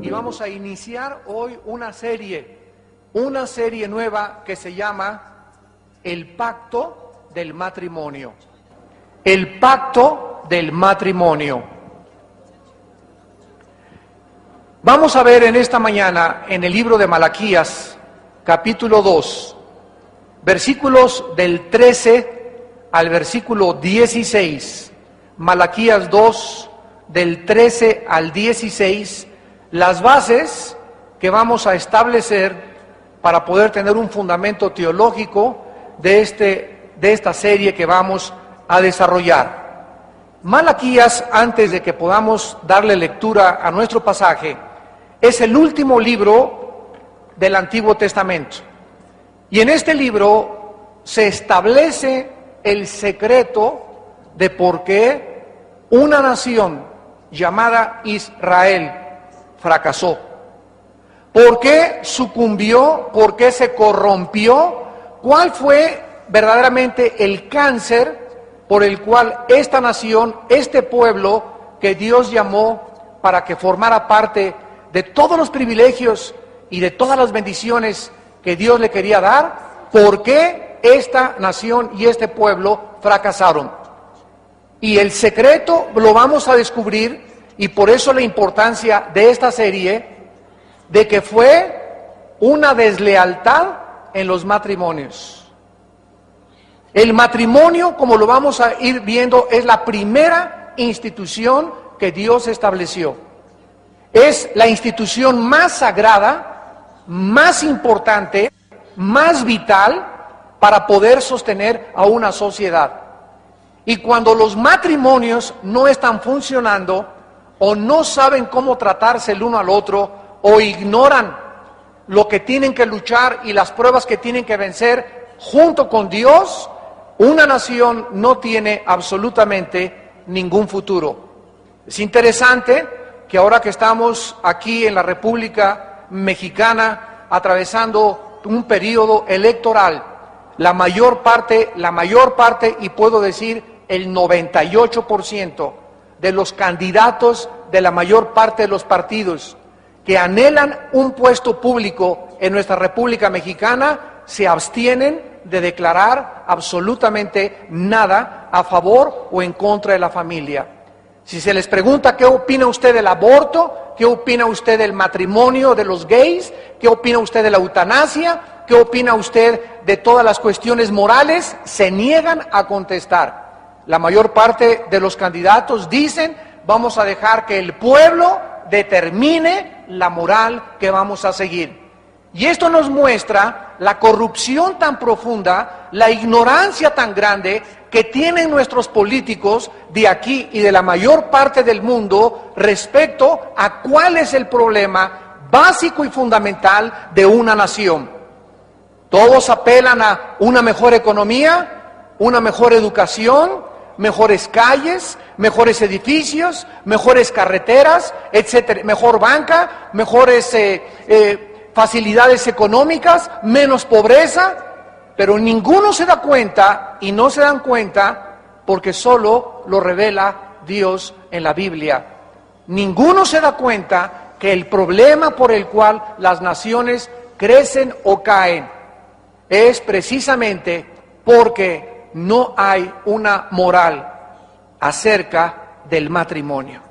Y vamos a iniciar hoy una serie nueva que se llama El Pacto del Matrimonio. El Pacto del Matrimonio. Vamos a ver en esta mañana en el libro de Malaquías, capítulo 2, versículos del 13 al versículo 16. Malaquías 2, del 13 al 16, las bases que vamos a establecer para poder tener un fundamento teológico de esta serie que vamos a desarrollar. Malaquías, antes de que podamos darle lectura a nuestro pasaje, es el último libro del Antiguo Testamento. Y en este libro se establece el secreto de por qué una nación llamada Israel fracasó. ¿Por qué sucumbió? ¿Por qué se corrompió? ¿Cuál fue verdaderamente el cáncer por el cual esta nación, este pueblo que Dios llamó para que formara parte de todos los privilegios y de todas las bendiciones que Dios le quería dar? ¿Por qué esta nación y este pueblo fracasaron? Y el secreto lo vamos a descubrir, y por eso la importancia de esta serie, de que fue una deslealtad en los matrimonios. El matrimonio, como lo vamos a ir viendo, es la primera institución que Dios estableció. Es la institución más sagrada, más importante, más vital para poder sostener a una sociedad. Y cuando los matrimonios no están funcionando, o no saben cómo tratarse el uno al otro, o ignoran lo que tienen que luchar y las pruebas que tienen que vencer junto con Dios, una nación no tiene absolutamente ningún futuro. Es interesante que ahora que estamos aquí en la República Mexicana atravesando un periodo electoral, la mayor parte, y puedo decir el 98% de los candidatos de la mayor parte de los partidos que anhelan un puesto público en nuestra República Mexicana se abstienen de declarar absolutamente nada a favor o en contra de la familia. Si se les pregunta qué opina usted del aborto, qué opina usted del matrimonio de los gays, qué opina usted de la eutanasia, qué opina usted de todas las cuestiones morales, se niegan a contestar. La mayor parte de los candidatos dicen: vamos a dejar que el pueblo determine la moral que vamos a seguir. Y esto nos muestra la corrupción tan profunda, la ignorancia tan grande que tienen nuestros políticos de aquí y de la mayor parte del mundo respecto a cuál es el problema básico y fundamental de una nación. Todos apelan a una mejor economía, una mejor educación, mejores calles, mejores edificios, mejores carreteras, etcétera, mejor banca, mejores facilidades económicas, menos pobreza, pero ninguno se da cuenta, y no se dan cuenta porque solo lo revela Dios en la Biblia. Ninguno se da cuenta que el problema por el cual las naciones crecen o caen es precisamente porque no hay una moral acerca del matrimonio.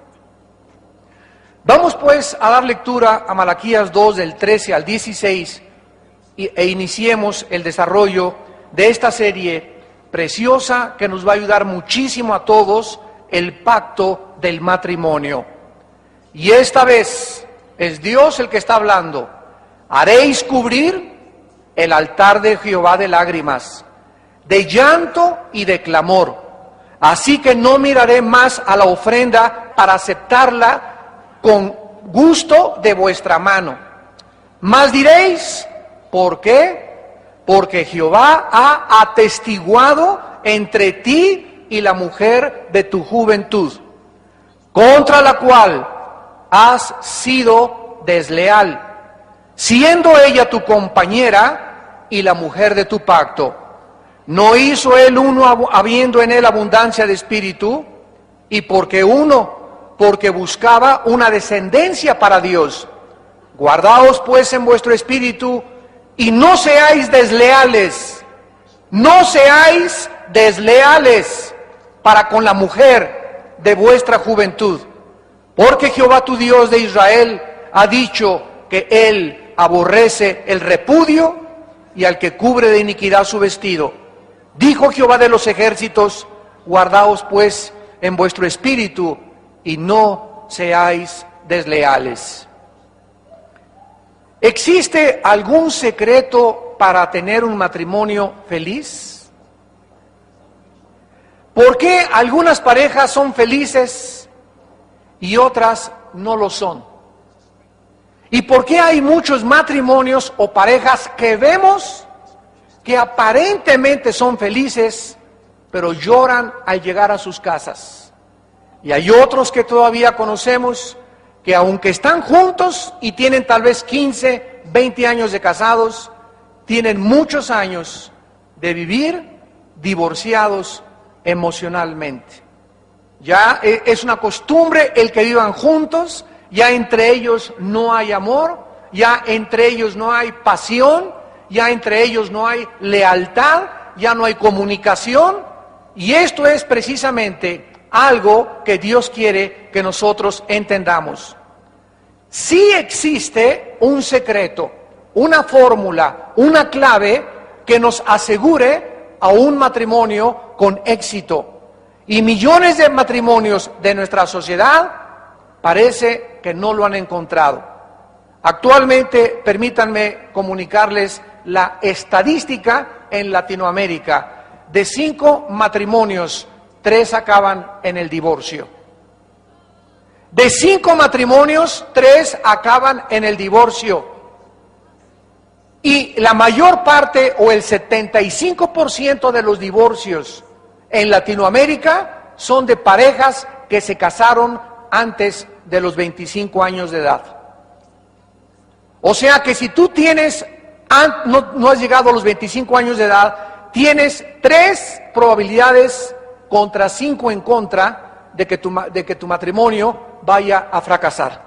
Vamos pues a dar lectura a Malaquías 2 del 13 al 16 e iniciemos el desarrollo de esta serie preciosa que nos va a ayudar muchísimo a todos, el pacto del matrimonio. Y esta vez es Dios el que está hablando. Haréis cubrir el altar de Jehová de lágrimas, de llanto y de clamor. Así que no miraré más a la ofrenda para aceptarla con gusto de vuestra mano. Mas diréis: ¿por qué? Porque Jehová ha atestiguado entre ti y la mujer de tu juventud, contra la cual has sido desleal, siendo ella tu compañera y la mujer de tu pacto. ¿No hizo él uno habiendo en él abundancia de espíritu? Y porque buscaba una descendencia para Dios, Guardaos pues en vuestro espíritu y no seáis desleales. No seáis desleales para con la mujer de vuestra juventud. Porque Jehová tu Dios de Israel ha dicho que Él aborrece el repudio y al que cubre de iniquidad su vestido. Dijo Jehová de los ejércitos, guardaos pues en vuestro espíritu y no seáis desleales. ¿Existe algún secreto para tener un matrimonio feliz? ¿Por qué algunas parejas son felices y otras no lo son? ¿Y por qué hay muchos matrimonios o parejas que vemos que aparentemente son felices, pero lloran al llegar a sus casas? Y hay otros que todavía conocemos que aunque están juntos y tienen tal vez 15, 20 años de casados, tienen muchos años de vivir divorciados emocionalmente. Ya es una costumbre el que vivan juntos, ya entre ellos no hay amor, ya entre ellos no hay pasión, ya entre ellos no hay lealtad, ya no hay comunicación, y esto es precisamente algo que Dios quiere que nosotros entendamos. Sí existe un secreto, una fórmula, una clave que nos asegure a un matrimonio con éxito. Y millones de matrimonios de nuestra sociedad parece que no lo han encontrado. Actualmente, permítanme comunicarles la estadística en Latinoamérica. De 5 matrimonios, 3 acaban en el divorcio. De 5 matrimonios, 3 acaban en el divorcio. Y la mayor parte o el 75% de los divorcios en Latinoamérica son de parejas que se casaron antes de los 25 años de edad. O sea que si tú no has llegado a los 25 años de edad, tienes 3 probabilidades contra 5 en contra de que tu matrimonio vaya a fracasar.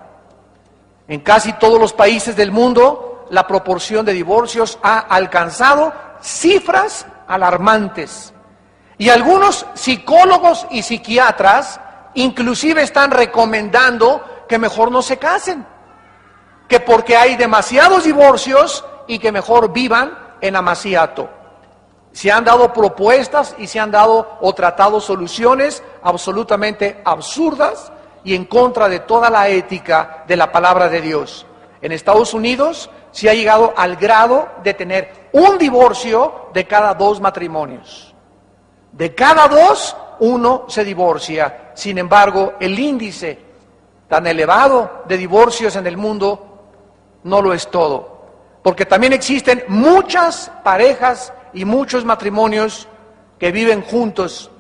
En casi todos los países del mundo, la proporción de divorcios ha alcanzado cifras alarmantes. Y algunos psicólogos y psiquiatras inclusive están recomendando que mejor no se casen, que porque hay demasiados divorcios y que mejor vivan en amaciato. Se han dado propuestas y se han dado o tratado soluciones absolutamente absurdas y en contra de toda la ética de la palabra de Dios. En Estados Unidos se ha llegado al grado de tener un divorcio de cada 2 matrimonios. De cada 2, 1 se divorcia. Sin embargo, el índice tan elevado de divorcios en el mundo no lo es todo. Porque también existen muchas parejas y muchos matrimonios que viven juntos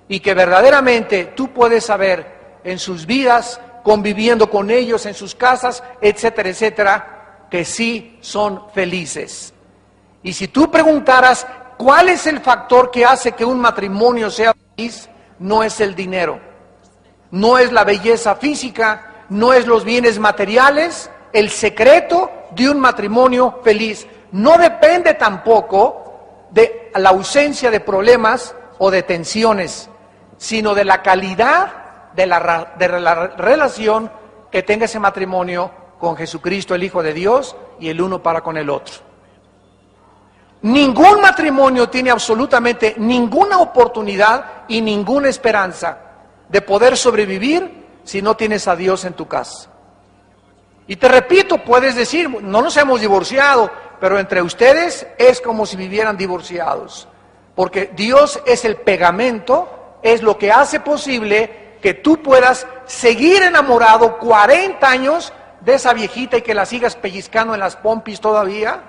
y que verdaderamente tú puedes saber en sus vidas, conviviendo con ellos en sus casas, etcétera, etcétera, que sí son felices. Y si tú preguntaras cuál es el factor que hace que un matrimonio sea feliz, no es el dinero, no es la belleza física, no es los bienes materiales. El secreto de un matrimonio feliz no depende tampoco de la ausencia de problemas o de tensiones, sino de la calidad de la relación que tenga ese matrimonio con Jesucristo, el Hijo de Dios, y el uno para con el otro. Ningún matrimonio tiene absolutamente ninguna oportunidad y ninguna esperanza de poder sobrevivir si no tienes a Dios en tu casa. Y te repito, puedes decir, no nos hemos divorciado, pero entre ustedes es como si vivieran divorciados. Porque Dios es el pegamento, es lo que hace posible que tú puedas seguir enamorado 40 años de esa viejita y que la sigas pellizcando en las pompis todavía,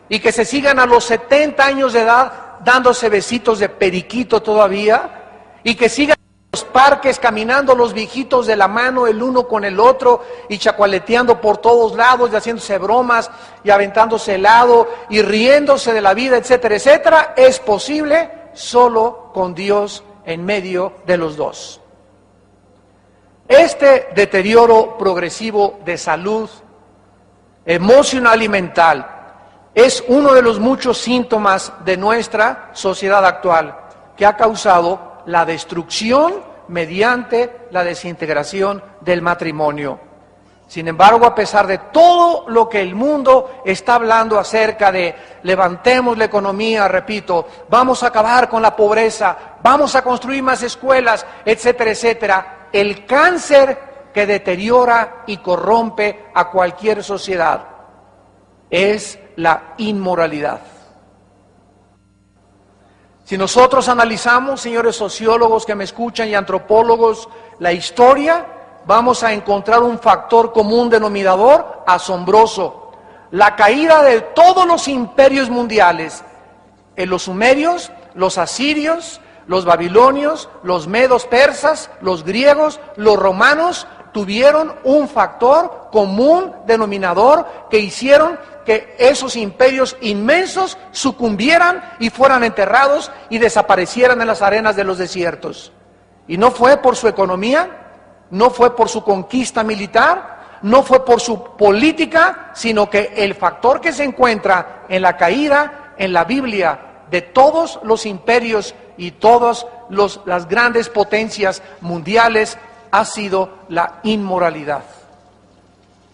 y que se sigan a los 70 años de edad dándose besitos de periquito todavía, y que sigan en los parques caminando los viejitos de la mano el uno con el otro y chacualeteando por todos lados y haciéndose bromas y aventándose helado y riéndose de la vida, etcétera, etcétera. Es posible solo con Dios en medio de los dos. Este deterioro progresivo de salud emocional y mental, es uno de los muchos síntomas de nuestra sociedad actual que ha causado la destrucción mediante la desintegración del matrimonio. Sin embargo, a pesar de todo lo que el mundo está hablando acerca de levantemos la economía, repito, vamos a acabar con la pobreza, vamos a construir más escuelas, etcétera, etcétera, el cáncer que deteriora y corrompe a cualquier sociedad es la inmoralidad. Si nosotros analizamos, señores sociólogos que me escuchan y antropólogos, la historia, vamos a encontrar un factor común denominador asombroso: la caída de todos los imperios mundiales, los sumerios, los asirios, los babilonios, los medos persas, los griegos, los romanos, tuvieron un factor común denominador que hicieron que esos imperios inmensos sucumbieran y fueran enterrados y desaparecieran en las arenas de los desiertos. Y no fue por su economía, no fue por su conquista militar, no fue por su política, sino que el factor que se encuentra en la caída en la Biblia de todos los imperios y todas las grandes potencias mundiales ha sido la inmoralidad.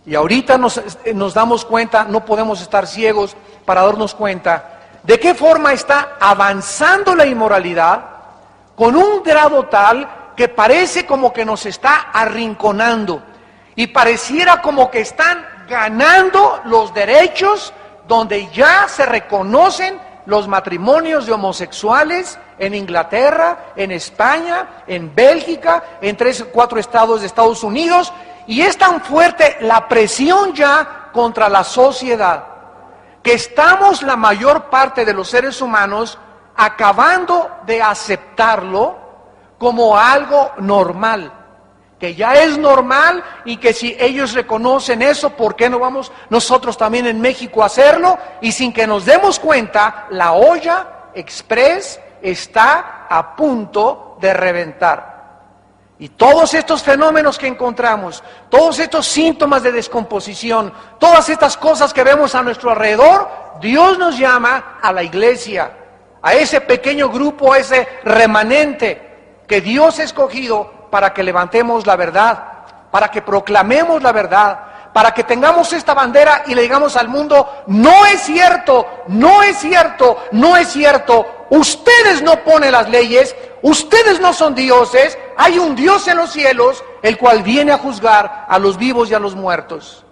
Y ahorita nos damos cuenta, no podemos estar ciegos para darnos cuenta de qué forma está avanzando la inmoralidad con un grado tal que parece como que nos está arrinconando y pareciera como que están ganando los derechos donde ya se reconocen los matrimonios de homosexuales en Inglaterra, en España, en Bélgica, en 3 o 4 estados de Estados Unidos, y es tan fuerte la presión ya contra la sociedad que estamos la mayor parte de los seres humanos acabando de aceptarlo como algo normal, que ya es normal y que si ellos reconocen eso, ¿por qué no vamos nosotros también en México a hacerlo? Y sin que nos demos cuenta, la olla express está a punto de reventar. Y todos estos fenómenos que encontramos, todos estos síntomas de descomposición, todas estas cosas que vemos a nuestro alrededor, Dios nos llama a la iglesia, a ese pequeño grupo, a ese remanente que Dios ha escogido para que levantemos la verdad, para que proclamemos la verdad, para que tengamos esta bandera y le digamos al mundo: no es cierto, no es cierto, no es cierto, ustedes no ponen las leyes, ustedes no son dioses, hay un Dios en los cielos, el cual viene a juzgar a los vivos y a los muertos.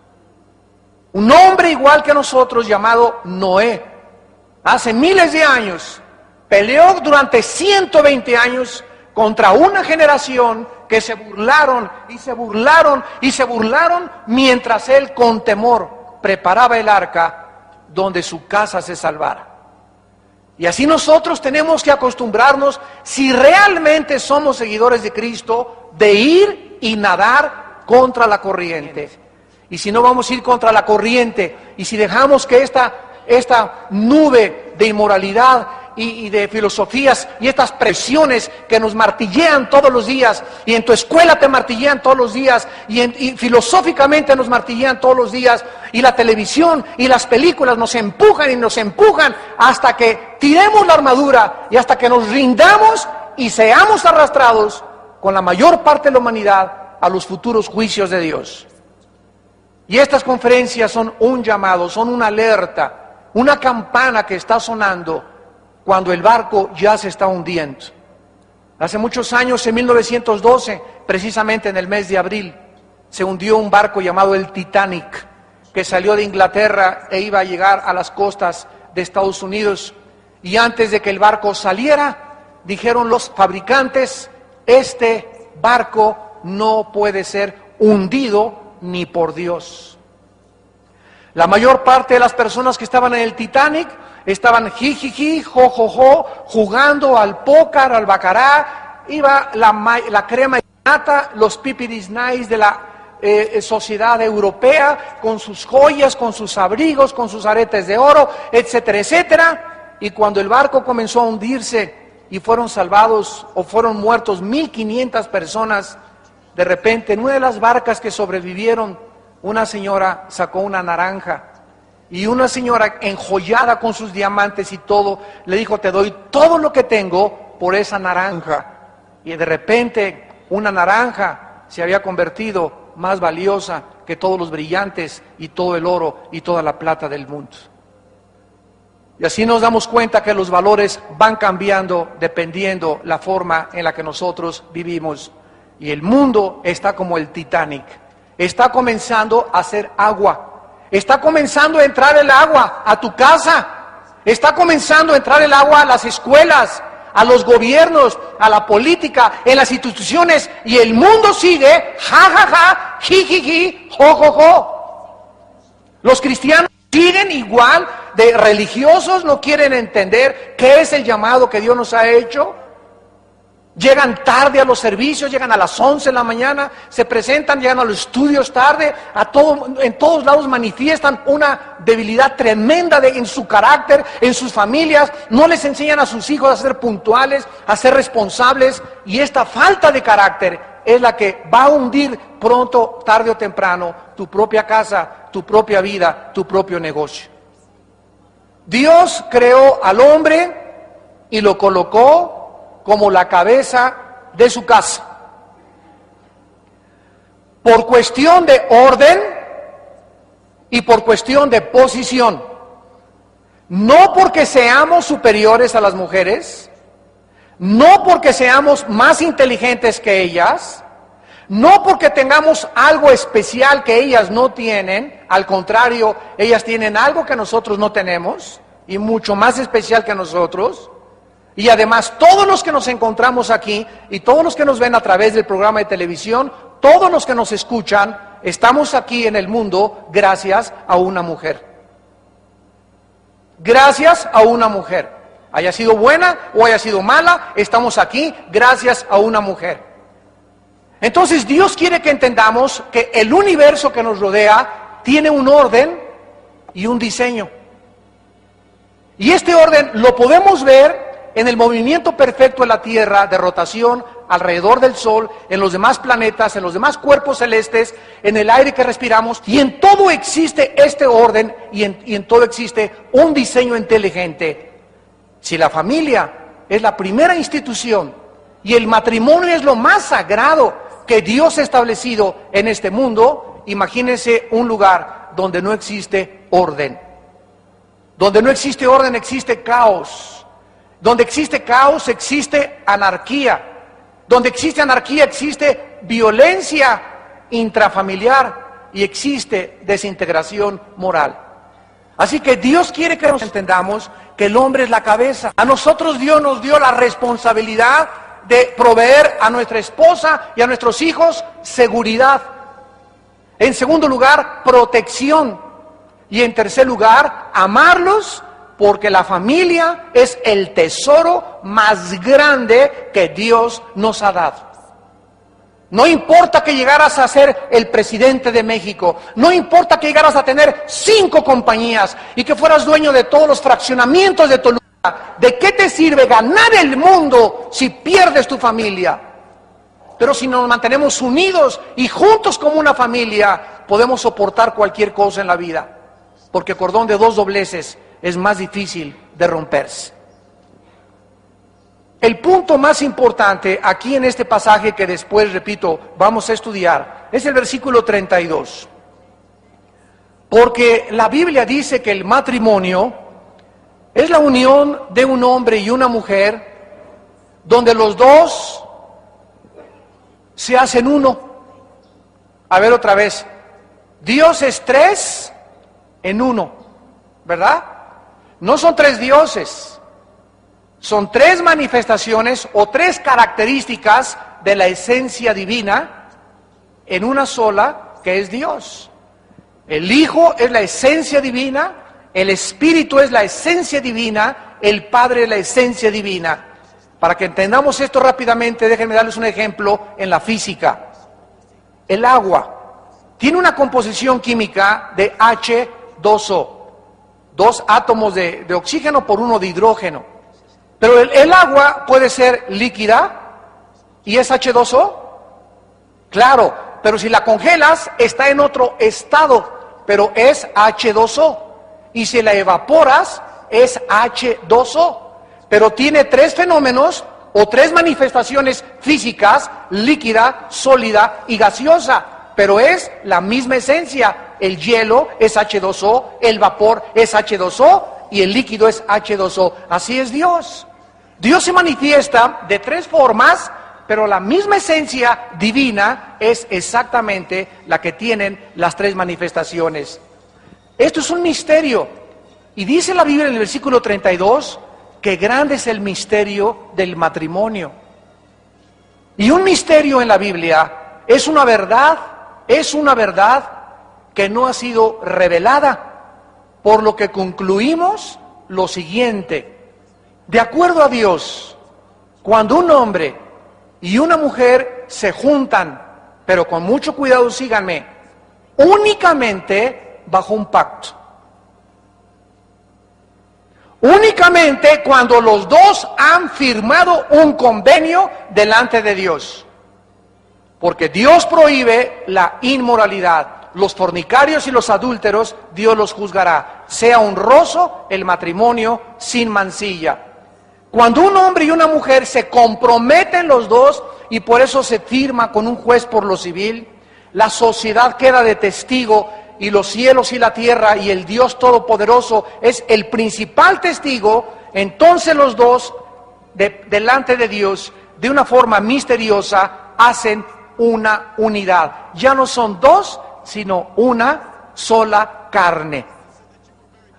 Un hombre igual que nosotros llamado Noé, hace miles de años, peleó durante 120 años contra una generación que se burlaron y se burlaron y se burlaron mientras él con temor preparaba el arca donde su casa se salvara. Y así nosotros tenemos que acostumbrarnos, si realmente somos seguidores de Cristo, de ir y nadar contra la corriente. Y si no vamos a ir contra la corriente, y si dejamos que esta nube de inmoralidad y de filosofías y estas presiones que nos martillean todos los días, y en tu escuela te martillean todos los días, y filosóficamente nos martillean todos los días, y la televisión y las películas nos empujan y nos empujan hasta que tiremos la armadura y hasta que nos rindamos y seamos arrastrados con la mayor parte de la humanidad a los futuros juicios de Dios. Y estas conferencias son un llamado, son una alerta, una campana que está sonando cuando el barco ya se está hundiendo. Hace muchos años, en 1912, precisamente en el mes de abril, se hundió un barco llamado el Titanic, que salió de Inglaterra e iba a llegar a las costas de Estados Unidos. Y antes de que el barco saliera, dijeron los fabricantes: este barco no puede ser hundido ni por Dios. La mayor parte de las personas que estaban en el Titanic estaban jijiji, jojojo, jugando al póker, al bacará, iba la crema y nata, los pipiris nice de la sociedad europea, con sus joyas, con sus abrigos, con sus aretes de oro, etcétera, etcétera. Y cuando el barco comenzó a hundirse y fueron salvados o fueron muertos 1,500 personas, de repente en una de las barcas que sobrevivieron una señora sacó una naranja y una señora enjollada con sus diamantes y todo, le dijo, te doy todo lo que tengo por esa naranja. Y de repente una naranja se había convertido más valiosa que todos los brillantes y todo el oro y toda la plata del mundo. Y así nos damos cuenta que los valores van cambiando dependiendo la forma en la que nosotros vivimos. Y el mundo está como el Titanic. Está comenzando a hacer agua. Está comenzando a entrar el agua a tu casa. Está comenzando a entrar el agua a las escuelas, a los gobiernos, a la política, en las instituciones. Y el mundo sigue, ja, ja, ja, ji, ji, ji, jo, jo, jo. Los cristianos siguen igual de religiosos, no quieren entender qué es el llamado que Dios nos ha hecho. Llegan tarde a los servicios, llegan a las 11 de la mañana, se presentan, llegan a los estudios tarde, en todos lados manifiestan una debilidad tremenda en su carácter, en sus familias, no les enseñan a sus hijos a ser puntuales, a ser responsables, y esta falta de carácter es la que va a hundir pronto, tarde o temprano, tu propia casa, tu propia vida, tu propio negocio. Dios creó al hombre y lo colocó como la cabeza de su casa. Por cuestión de orden y por cuestión de posición. No porque seamos superiores a las mujeres, no porque seamos más inteligentes que ellas, no porque tengamos algo especial que ellas no tienen, al contrario, ellas tienen algo que nosotros no tenemos y mucho más especial que nosotros. Y además, todos los que nos encontramos aquí y todos los que nos ven a través del programa de televisión, todos los que nos escuchan, estamos aquí en el mundo gracias a una mujer. Gracias a una mujer. Haya sido buena o haya sido mala, estamos aquí gracias a una mujer. Entonces, Dios quiere que entendamos que el universo que nos rodea tiene un orden y un diseño. Y este orden lo podemos ver en el movimiento perfecto de la Tierra de rotación alrededor del Sol, en los demás planetas, en los demás cuerpos celestes, en el aire que respiramos, y en todo existe este orden y en todo existe un diseño inteligente. Si la familia es la primera institución y el matrimonio es lo más sagrado que Dios ha establecido en este mundo, imagínense un lugar donde no existe orden. Donde no existe orden, existe caos. Donde existe caos, existe anarquía. Donde existe anarquía, existe violencia intrafamiliar y existe desintegración moral. Así que Dios quiere que nos entendamos que el hombre es la cabeza. A nosotros Dios nos dio la responsabilidad de proveer a nuestra esposa y a nuestros hijos seguridad. En segundo lugar, protección. Y en tercer lugar, amarlos, porque la familia es el tesoro más grande que Dios nos ha dado. No importa que llegaras a ser el presidente de México, no importa que llegaras a tener 5 compañías y que fueras dueño de todos los fraccionamientos de Toluca, ¿de qué te sirve ganar el mundo si pierdes tu familia? Pero si nos mantenemos unidos y juntos como una familia, podemos soportar cualquier cosa en la vida, porque cordón de 2 dobleces es más difícil de romperse. El punto más importante aquí en este pasaje que después, repito, vamos a estudiar, es el versículo 32. Porque la Biblia dice que el matrimonio es la unión de un hombre y una mujer donde los dos se hacen uno. A ver otra vez, Dios es 3 en 1, ¿verdad? No son 3 dioses, son 3 manifestaciones o 3 características de la esencia divina en una sola, que es Dios. El Hijo es la esencia divina, el Espíritu es la esencia divina, el Padre es la esencia divina. Para que entendamos esto rápidamente, déjenme darles un ejemplo en la física. El agua tiene una composición química de H2O. 2 átomos de oxígeno por 1 de hidrógeno. Pero el agua puede ser líquida y es H2O. Claro, pero si la congelas, está en otro estado, pero es H2O. Y si la evaporas, es H2O. Pero tiene tres fenómenos o tres manifestaciones físicas: líquida, sólida y gaseosa. Pero es la misma esencia. El hielo es H2O, el vapor es H2O y el líquido es H2O. Así es Dios. Dios se manifiesta de tres formas, pero la misma esencia divina es exactamente la que tienen las tres manifestaciones. Esto es un misterio. Y dice la Biblia en el versículo 32 que grande es el misterio del matrimonio. Y un misterio en la Biblia es una verdad que no ha sido revelada, por lo que concluimos lo siguiente: de acuerdo a Dios, cuando un hombre y una mujer se juntan, pero con mucho cuidado, síganme, únicamente bajo un pacto. Únicamente cuando los dos han firmado un convenio delante de Dios. Porque Dios prohíbe la inmoralidad. Los fornicarios y los adúlteros, Dios los juzgará. Sea honroso el matrimonio sin mancilla. Cuando un hombre y una mujer se comprometen los dos, y por eso se firma con un juez por lo civil, la sociedad queda de testigo, y los cielos y la tierra y el Dios Todopoderoso es el principal testigo. Entonces los dos, delante de Dios, de una forma misteriosa, hacen una unidad. Ya no son dos, sino una sola carne.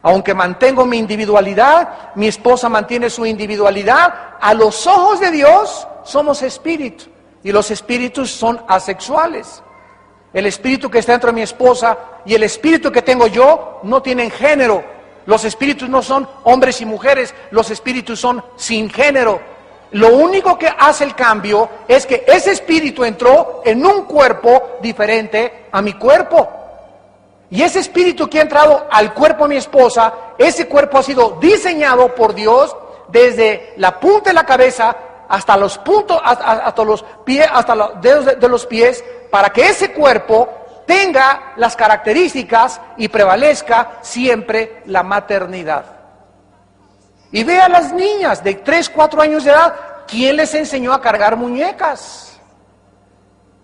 Aunque mantengo mi individualidad, mi esposa mantiene su individualidad, a los ojos de Dios somos espíritu, y los espíritus son asexuales. El espíritu que está dentro de mi esposa y el espíritu que tengo yo no tienen género. Los espíritus no son hombres y mujeres, los espíritus son sin género. Lo único que hace el cambio es que ese espíritu entró en un cuerpo diferente a mi cuerpo. Y ese espíritu que ha entrado al cuerpo de mi esposa, ese cuerpo ha sido diseñado por Dios desde la punta de la cabeza hasta los puntos, hasta los pies, hasta los dedos de los pies, para que ese cuerpo tenga las características y prevalezca siempre la maternidad. Y ve a las niñas de 3, 4 años de edad, ¿quién les enseñó a cargar muñecas?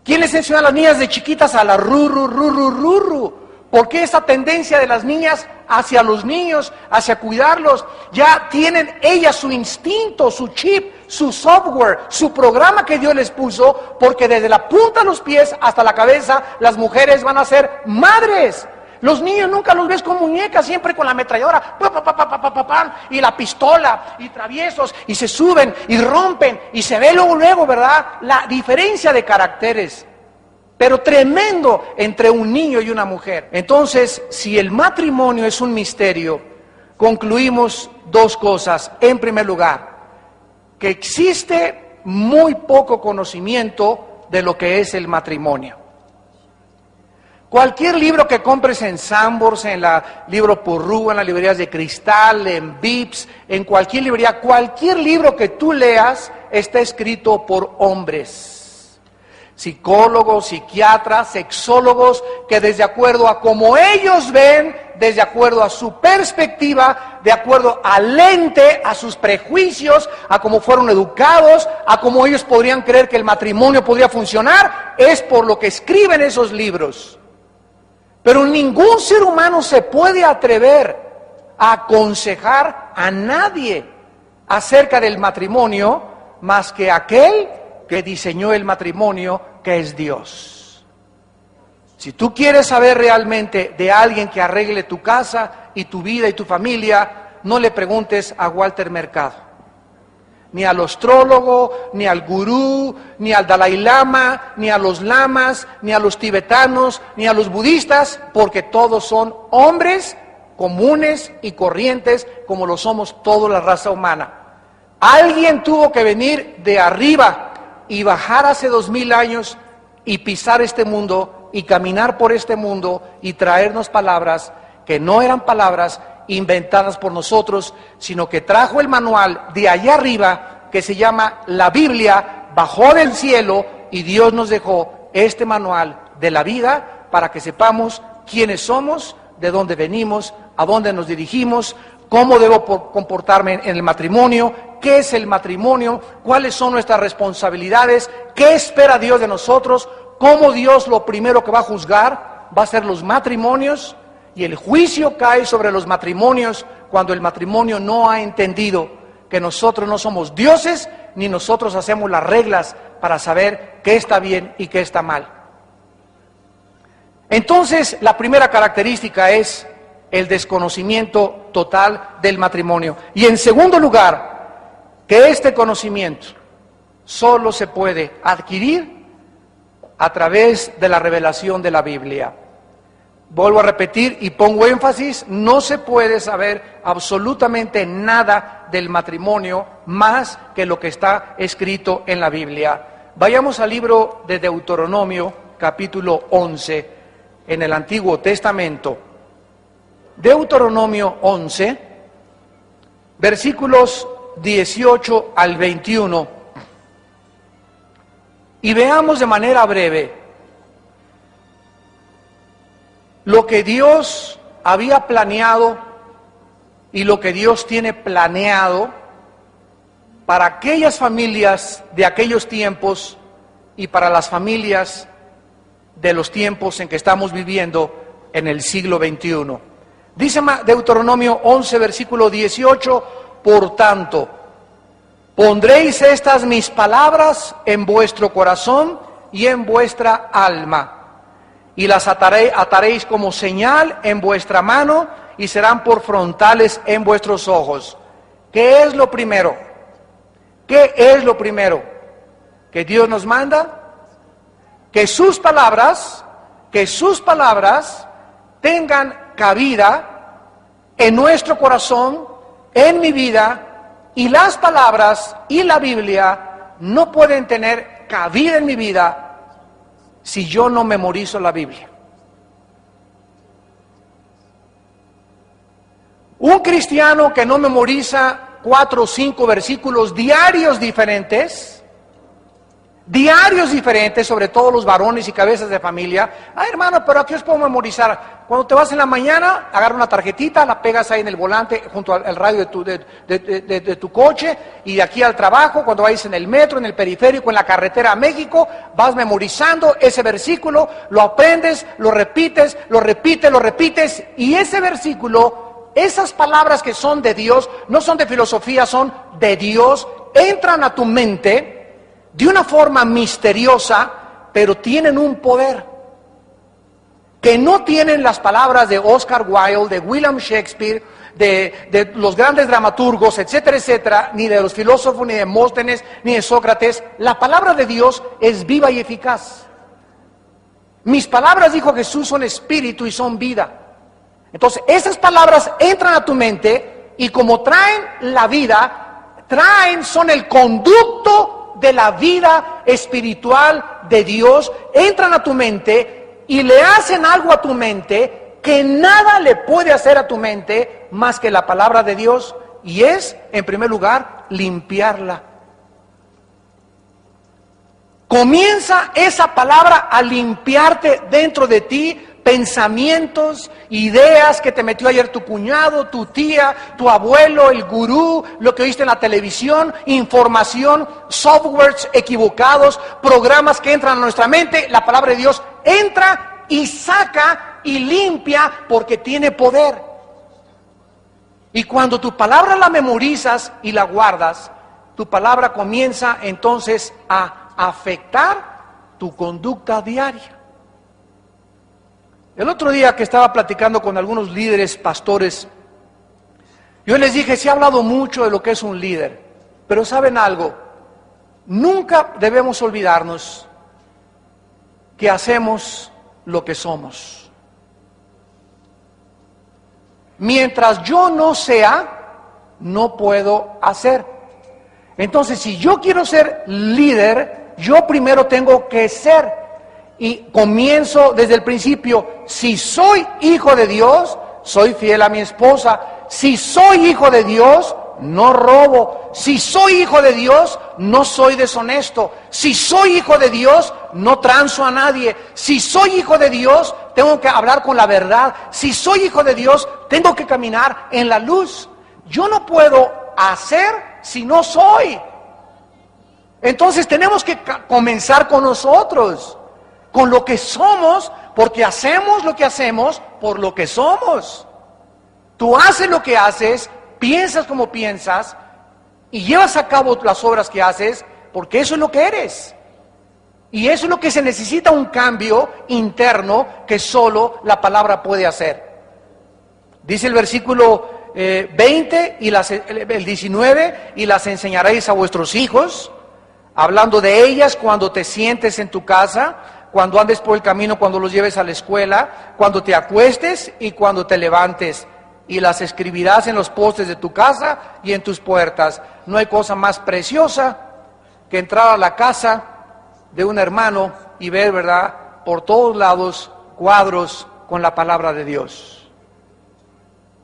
¿Quién les enseñó a las niñas de chiquitas a la ru? ¿Por qué esa tendencia de las niñas hacia los niños, hacia cuidarlos? Ya tienen ellas su instinto, su chip, su software, su programa que Dios les puso, porque desde la punta de los pies hasta la cabeza, las mujeres van a ser madres. Los niños nunca los ves con muñecas, siempre con la ametralladora, y la pistola, y traviesos, y se suben, y rompen, y se ve luego, ¿verdad? La diferencia de caracteres, pero tremendo entre un niño y una mujer. Entonces, si el matrimonio es un misterio, concluimos dos cosas. En primer lugar, que existe muy poco conocimiento de lo que es el matrimonio. Cualquier libro que compres en Sanborns, en la Libro Purrú, en las librerías de Cristal, en Vips, en cualquier librería, cualquier libro que tú leas está escrito por hombres. Psicólogos, psiquiatras, sexólogos, que desde acuerdo a cómo ellos ven, desde acuerdo a su perspectiva, de acuerdo al lente, a sus prejuicios, a cómo fueron educados, a cómo ellos podrían creer que el matrimonio podría funcionar, es por lo que escriben esos libros. Pero ningún ser humano se puede atrever a aconsejar a nadie acerca del matrimonio más que aquel que diseñó el matrimonio, que es Dios. Si tú quieres saber realmente de alguien que arregle tu casa y tu vida y tu familia, no le preguntes a Walter Mercado, ni al astrólogo, ni al gurú, ni al Dalai Lama, ni a los lamas, ni a los tibetanos, ni a los budistas, porque todos son hombres comunes y corrientes, como lo somos toda la raza humana. Alguien tuvo que venir de arriba y bajar hace 2000 años y pisar este mundo y caminar por este mundo y traernos palabras que no eran palabras inventadas por nosotros, sino que trajo el manual de allá arriba que se llama la Biblia, bajó del cielo y Dios nos dejó este manual de la vida para que sepamos quiénes somos, de dónde venimos, a dónde nos dirigimos, cómo debo comportarme en el matrimonio, qué es el matrimonio, cuáles son nuestras responsabilidades, qué espera Dios de nosotros, cómo Dios lo primero que va a juzgar va a ser los matrimonios, y el juicio cae sobre los matrimonios cuando el matrimonio no ha entendido que nosotros no somos dioses, ni nosotros hacemos las reglas para saber qué está bien y qué está mal. Entonces, la primera característica es el desconocimiento total del matrimonio. Y en segundo lugar, que este conocimiento solo se puede adquirir a través de la revelación de la Biblia. Vuelvo a repetir y pongo énfasis, no se puede saber absolutamente nada del matrimonio más que lo que está escrito en la Biblia. Vayamos al libro de Deuteronomio, capítulo 11, en el Antiguo Testamento. Deuteronomio 11, versículos 18 al 21. Y veamos de manera breve lo que Dios había planeado y lo que Dios tiene planeado para aquellas familias de aquellos tiempos y para las familias de los tiempos en que estamos viviendo en el siglo XXI. Dice Deuteronomio 11, versículo 18, por tanto, pondréis estas mis palabras en vuestro corazón y en vuestra alma, y las ataréis como señal en vuestra mano y serán por frontales en vuestros ojos. ¿Qué es lo primero? ¿Qué es lo primero que Dios nos manda? Que sus palabras tengan cabida en nuestro corazón, en mi vida, y las palabras y la Biblia no pueden tener cabida en mi vida si yo no memorizo la Biblia. Un cristiano que no memoriza 4 o 5 versículos diarios diferentes, sobre todo los varones y cabezas de familia. Hermano, pero aquí os puedo memorizar. Cuando te vas en la mañana, agarra una tarjetita, la pegas ahí en el volante junto al radio de tu coche, y de aquí al trabajo, cuando vayas en el metro, en el periférico, en la carretera a México, vas memorizando ese versículo, lo aprendes, lo repites, y ese versículo, esas palabras que son de Dios, no son de filosofía, son de Dios, entran a tu mente de una forma misteriosa, pero tienen un poder que no tienen las palabras de Oscar Wilde, de William Shakespeare, de los grandes dramaturgos, etcétera, etcétera, ni de los filósofos, ni de Demóstenes, ni de Sócrates. La palabra de Dios es viva y eficaz. Mis palabras, dijo Jesús, son espíritu y son vida. Entonces, esas palabras entran a tu mente y como traen la vida, son el conducto de la vida espiritual de Dios, entran a tu mente y le hacen algo a tu mente que nada le puede hacer a tu mente más que la palabra de Dios, y es, en primer lugar, limpiarla. Comienza esa palabra a limpiarte dentro de ti pensamientos, ideas que te metió ayer tu cuñado, tu tía, tu abuelo, el gurú, lo que oíste en la televisión, información, softwares equivocados, programas que entran a nuestra mente. La palabra de Dios entra y saca y limpia porque tiene poder. Y cuando tu palabra la memorizas y la guardas, tu palabra comienza entonces a afectar tu conducta diaria. El otro día que estaba platicando con algunos líderes, pastores, yo les dije, se ha hablado mucho de lo que es un líder, pero ¿saben algo? Nunca debemos olvidarnos que hacemos lo que somos. Mientras yo no sea, no puedo hacer. Entonces, si yo quiero ser líder, yo primero tengo que ser. Y comienzo desde el principio. Si soy hijo de Dios, soy fiel a mi esposa. Si soy hijo de Dios, no robo. Si soy hijo de Dios, no soy deshonesto. Si soy hijo de Dios, no transo a nadie. Si soy hijo de Dios, tengo que hablar con la verdad. Si soy hijo de Dios, tengo que caminar en la luz. Yo no puedo hacer si no soy. Entonces tenemos que comenzar con nosotros, con lo que somos, porque hacemos lo que hacemos por lo que somos. Tú haces lo que haces, piensas como piensas y llevas a cabo las obras que haces porque eso es lo que eres. Y eso es lo que se necesita, un cambio interno que solo la palabra puede hacer. Dice el versículo 20 y el 19, y las enseñaréis a vuestros hijos, hablando de ellas cuando te sientes en tu casa, cuando andes por el camino, cuando los lleves a la escuela, cuando te acuestes y cuando te levantes. Y las escribirás en los postes de tu casa y en tus puertas. No hay cosa más preciosa que entrar a la casa de un hermano y ver, ¿verdad?, por todos lados cuadros con la palabra de Dios.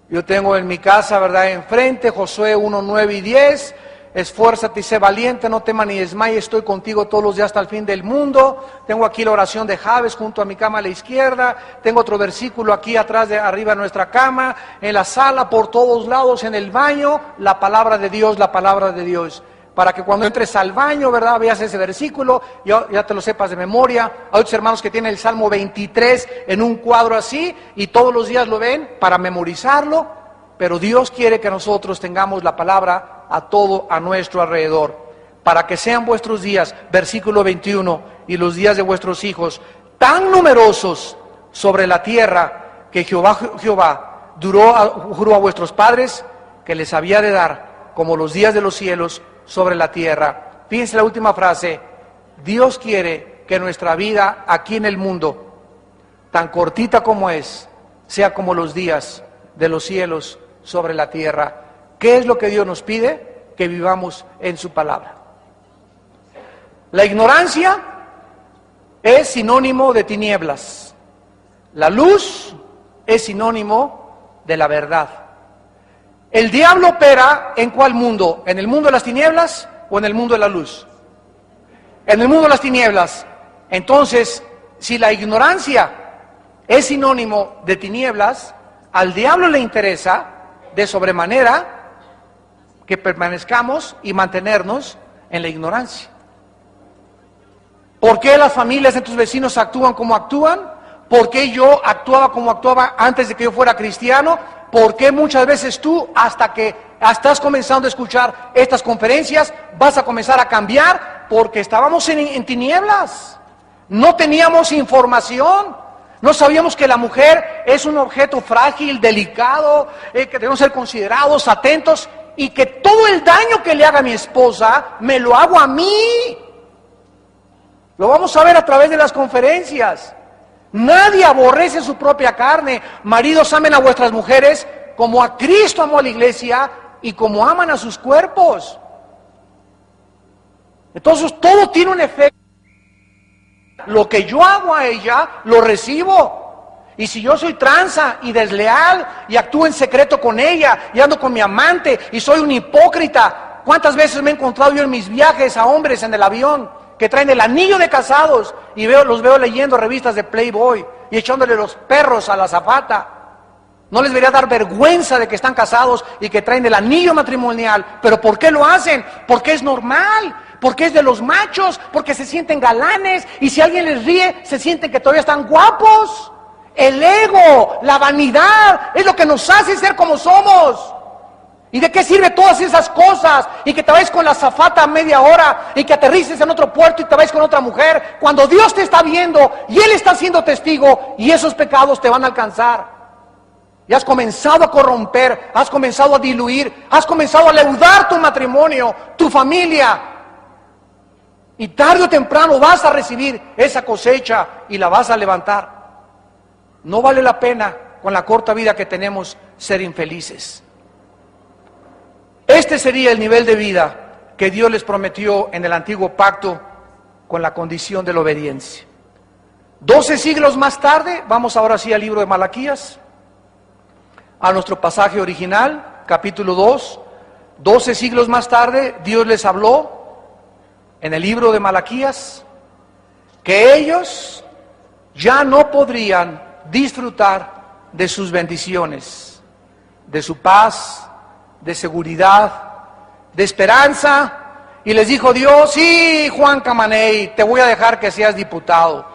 Yo tengo en mi casa, ¿verdad?, enfrente Josué 1, 9 y 10. Esfuérzate y sé valiente, no temas ni desmayes, estoy contigo todos los días hasta el fin del mundo. Tengo aquí la oración de Jabes junto a mi cama a la izquierda. Tengo otro versículo aquí atrás, arriba de nuestra cama, en la sala, por todos lados, en el baño, la palabra de Dios, la palabra de Dios. Para que cuando entres al baño, ¿verdad?, veas ese versículo, ya te lo sepas de memoria. Hay otros hermanos que tienen el Salmo 23 en un cuadro así, y todos los días lo ven para memorizarlo, pero Dios quiere que nosotros tengamos la palabra a todo a nuestro alrededor, para que sean vuestros días, versículo 21, y los días de vuestros hijos, tan numerosos sobre la tierra que Jehová juró a vuestros padres que les había de dar, como los días de los cielos sobre la tierra. Fíjense la última frase: Dios quiere que nuestra vida aquí en el mundo, tan cortita como es, sea como los días de los cielos sobre la tierra. ¿Qué es lo que Dios nos pide? Que vivamos en su palabra. La ignorancia es sinónimo de tinieblas. La luz es sinónimo de la verdad. ¿El diablo opera en cuál mundo? ¿En el mundo de las tinieblas o en el mundo de la luz? En el mundo de las tinieblas. Entonces, si la ignorancia es sinónimo de tinieblas, al diablo le interesa de sobremanera que permanezcamos y mantenernos en la ignorancia. ¿Por qué las familias de tus vecinos actúan como actúan? ¿Por qué yo actuaba como actuaba antes de que yo fuera cristiano? ¿Por qué muchas veces tú, hasta estás comenzando a escuchar estas conferencias, vas a comenzar a cambiar? Porque estábamos en tinieblas, no teníamos información, no sabíamos que la mujer es un objeto frágil, delicado, que debemos ser considerados, atentos, y que todo el daño que le haga a mi esposa, me lo hago a mí. Lo vamos a ver a través de las conferencias. Nadie aborrece su propia carne. Maridos, amen a vuestras mujeres como a Cristo amó a la iglesia y como aman a sus cuerpos. Entonces todo tiene un efecto. Lo que yo hago a ella, lo recibo. Y si yo soy tranza y desleal y actúo en secreto con ella y ando con mi amante y soy un hipócrita, ¿cuántas veces me he encontrado yo en mis viajes a hombres en el avión que traen el anillo de casados y los veo leyendo revistas de Playboy y echándole los perros a la azafata? ¿No les debería dar vergüenza de que están casados y que traen el anillo matrimonial? ¿Pero por qué lo hacen? Porque es normal, porque es de los machos, porque se sienten galanes, y si alguien les ríe, se sienten que todavía están guapos. El ego, la vanidad, es lo que nos hace ser como somos. ¿Y de qué sirve todas esas cosas? Y que te vayas con la azafata a media hora, y que aterrices en otro puerto y te vayas con otra mujer, cuando Dios te está viendo y Él está siendo testigo, y esos pecados te van a alcanzar. Y has comenzado a corromper, has comenzado a diluir, has comenzado a leudar tu matrimonio, tu familia. Y tarde o temprano vas a recibir esa cosecha y la vas a levantar. No vale la pena, con la corta vida que tenemos, ser infelices. Este sería el nivel de vida que Dios les prometió en el antiguo pacto, con la condición de la obediencia. 12 siglos más tarde, vamos ahora sí al libro de Malaquías, a nuestro pasaje original, capítulo 2, 12 siglos más tarde, Dios les habló en el libro de Malaquías que ellos ya no podrían disfrutar de sus bendiciones, de su paz, de seguridad, de esperanza. Y les dijo Dios: sí, Juan Camaney, te voy a dejar que seas diputado.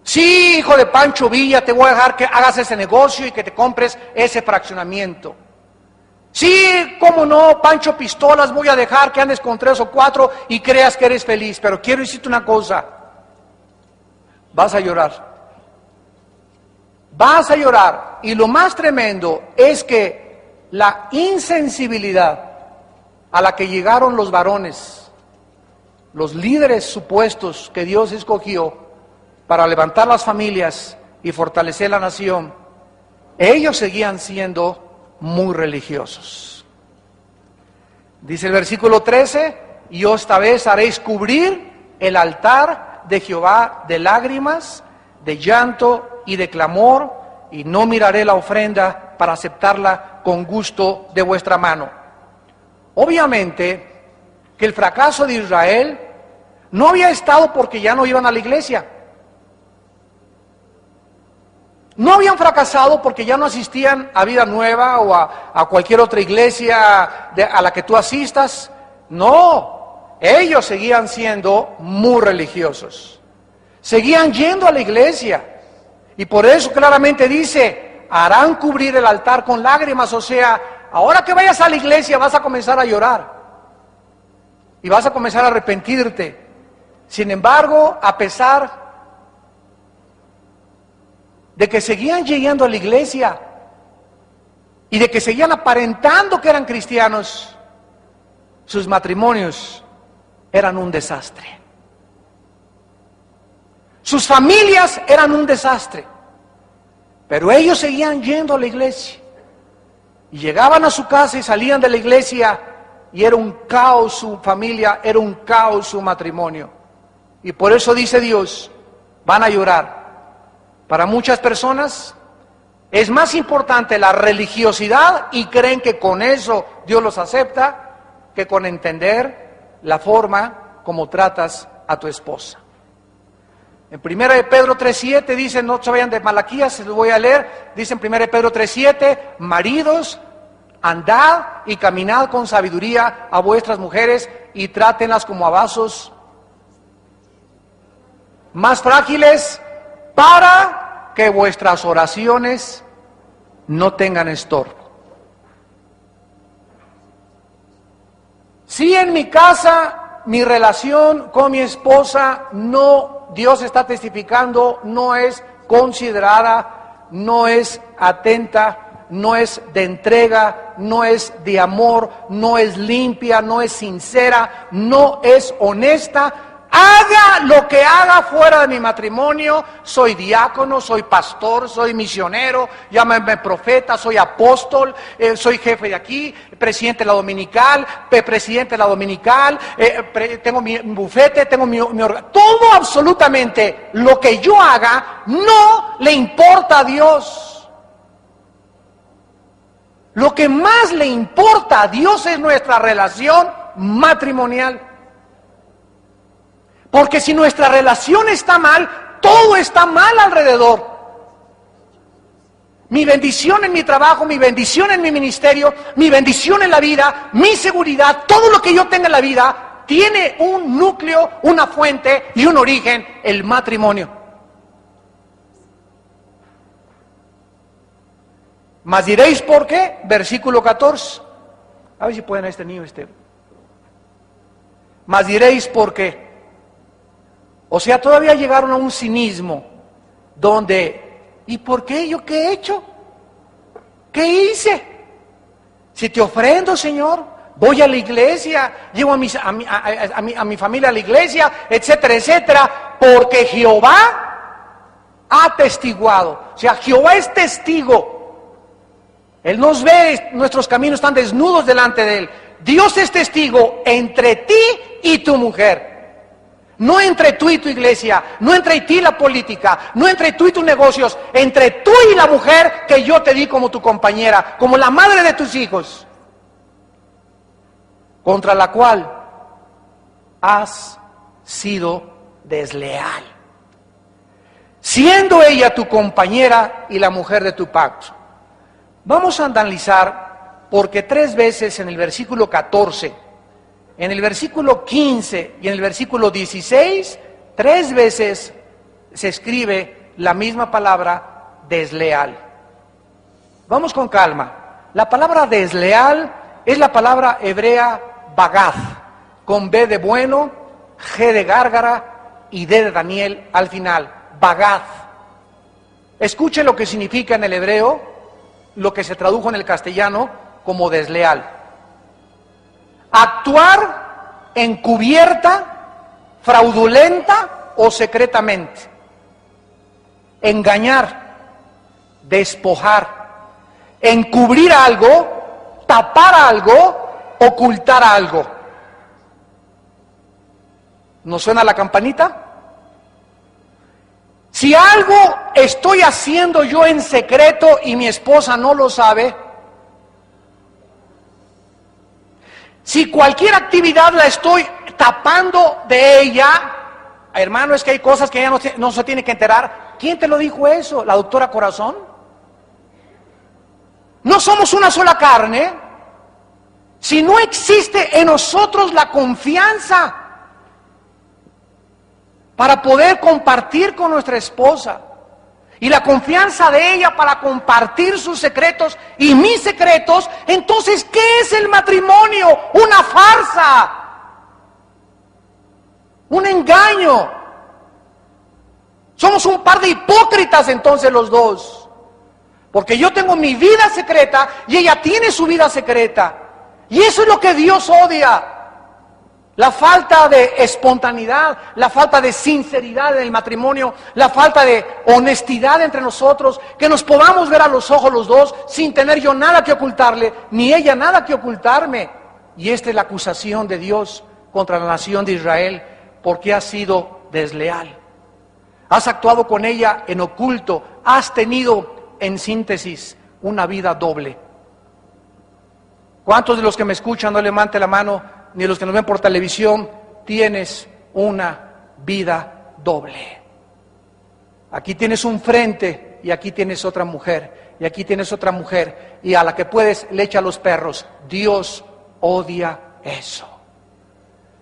Sí, hijo de Pancho Villa, te voy a dejar que hagas ese negocio y que te compres ese fraccionamiento. Sí, cómo no, Pancho Pistolas, voy a dejar que andes con 3 o 4 y creas que eres feliz. Pero quiero decirte una cosa: vas a llorar. Vas a llorar. Y lo más tremendo es que la insensibilidad a la que llegaron los varones, los líderes supuestos que Dios escogió para levantar las familias y fortalecer la nación, ellos seguían siendo muy religiosos. Dice el versículo 13: y esta vez haréis cubrir el altar de Jehová de lágrimas, de llanto y de clamor, y no miraré la ofrenda para aceptarla con gusto de vuestra mano. Obviamente que el fracaso de Israel no había estado porque ya no iban a la iglesia. No habían fracasado porque ya no asistían a Vida Nueva o a cualquier otra iglesia a la que tú asistas. No, ellos seguían siendo muy religiosos. Seguían yendo a la iglesia. Y por eso claramente dice: harán cubrir el altar con lágrimas. O sea, ahora que vayas a la iglesia vas a comenzar a llorar. Y vas a comenzar a arrepentirte. Sin embargo, a pesar de que seguían llegando a la iglesia y de que seguían aparentando que eran cristianos, sus matrimonios eran un desastre. Sus familias eran un desastre. Pero ellos seguían yendo a la iglesia. Y llegaban a su casa y salían de la iglesia y era un caos su familia, era un caos su matrimonio. Y por eso dice Dios: van a llorar. Para muchas personas es más importante la religiosidad y creen que con eso Dios los acepta que con entender la forma como tratas a tu esposa. En 1 de Pedro 3:7 dice, no se vayan de Malaquías, se los voy a leer, dice en 1 de Pedro 3:7, maridos, andad y caminad con sabiduría a vuestras mujeres y trátenlas como a vasos más frágiles, para que vuestras oraciones no tengan estorbo. Si en mi casa, mi relación con mi esposa no, Dios está testificando, no es considerada, no es atenta, no es de entrega, no es de amor, no es limpia, no es sincera, no es honesta, haga lo que haga fuera de mi matrimonio, soy diácono, soy pastor, soy misionero, llámame profeta, soy apóstol, soy jefe de aquí, presidente de la dominical, presidente de la dominical, tengo mi bufete, tengo mi todo absolutamente lo que yo haga no le importa a Dios. Lo que más le importa a Dios es nuestra relación matrimonial. Porque si nuestra relación está mal, todo está mal alrededor. Mi bendición en mi trabajo, mi bendición en mi ministerio, mi bendición en la vida, mi seguridad, todo lo que yo tenga en la vida, tiene un núcleo, una fuente y un origen, el matrimonio. Mas diréis por qué, versículo 14. A ver si pueden a este niño, Mas diréis por qué. O sea, todavía llegaron a un cinismo donde, ¿y por qué? ¿Yo qué he hecho? ¿Qué hice? Si te ofrendo, Señor, voy a la iglesia, llevo a mi familia a la iglesia, etcétera, etcétera, porque Jehová ha atestiguado. O sea, Jehová es testigo. Él nos ve, nuestros caminos están desnudos delante de Él. Dios es testigo entre ti y tu mujer. No entre tú y tu iglesia, no entre ti y la política, no entre tú y tus negocios, entre tú y la mujer que yo te di como tu compañera, como la madre de tus hijos, contra la cual has sido desleal, siendo ella tu compañera y la mujer de tu pacto. Vamos a analizar, porque 3 veces en el versículo 14, en el versículo 15 y en el versículo 16, 3 veces se escribe la misma palabra desleal. Vamos con calma. La palabra desleal es la palabra hebrea bagad, con B de bueno, G de gárgara y D de Daniel al final. Bagad. Escuche lo que significa en el hebreo, lo que se tradujo en el castellano como desleal. Actuar encubierta, fraudulenta o secretamente. Engañar, despojar, encubrir algo, tapar algo, ocultar algo. ¿Nos suena la campanita? Si algo estoy haciendo yo en secreto y mi esposa no lo sabe, si cualquier actividad la estoy tapando de ella, hermano, es que hay cosas que ella no se tiene que enterar. ¿Quién te lo dijo eso? ¿La doctora Corazón? No somos una sola carne. Si no existe en nosotros la confianza para poder compartir con nuestra esposa, y la confianza de ella para compartir sus secretos y mis secretos, entonces, ¿qué es el matrimonio? Una farsa, un engaño. Somos un par de hipócritas entonces los dos, porque yo tengo mi vida secreta y ella tiene su vida secreta, y eso es lo que Dios odia. La falta de espontaneidad, la falta de sinceridad en el matrimonio, la falta de honestidad entre nosotros, que nos podamos ver a los ojos los dos sin tener yo nada que ocultarle, ni ella nada que ocultarme. Y esta es la acusación de Dios contra la nación de Israel, porque has sido desleal. Has actuado con ella en oculto, has tenido, en síntesis, una vida doble. ¿Cuántos de los que me escuchan, no levante la mano, ni los que nos ven por televisión, tienes una vida doble? Aquí tienes un frente y aquí tienes otra mujer, y aquí tienes otra mujer, y a la que puedes le echa a los perros. Dios odia eso.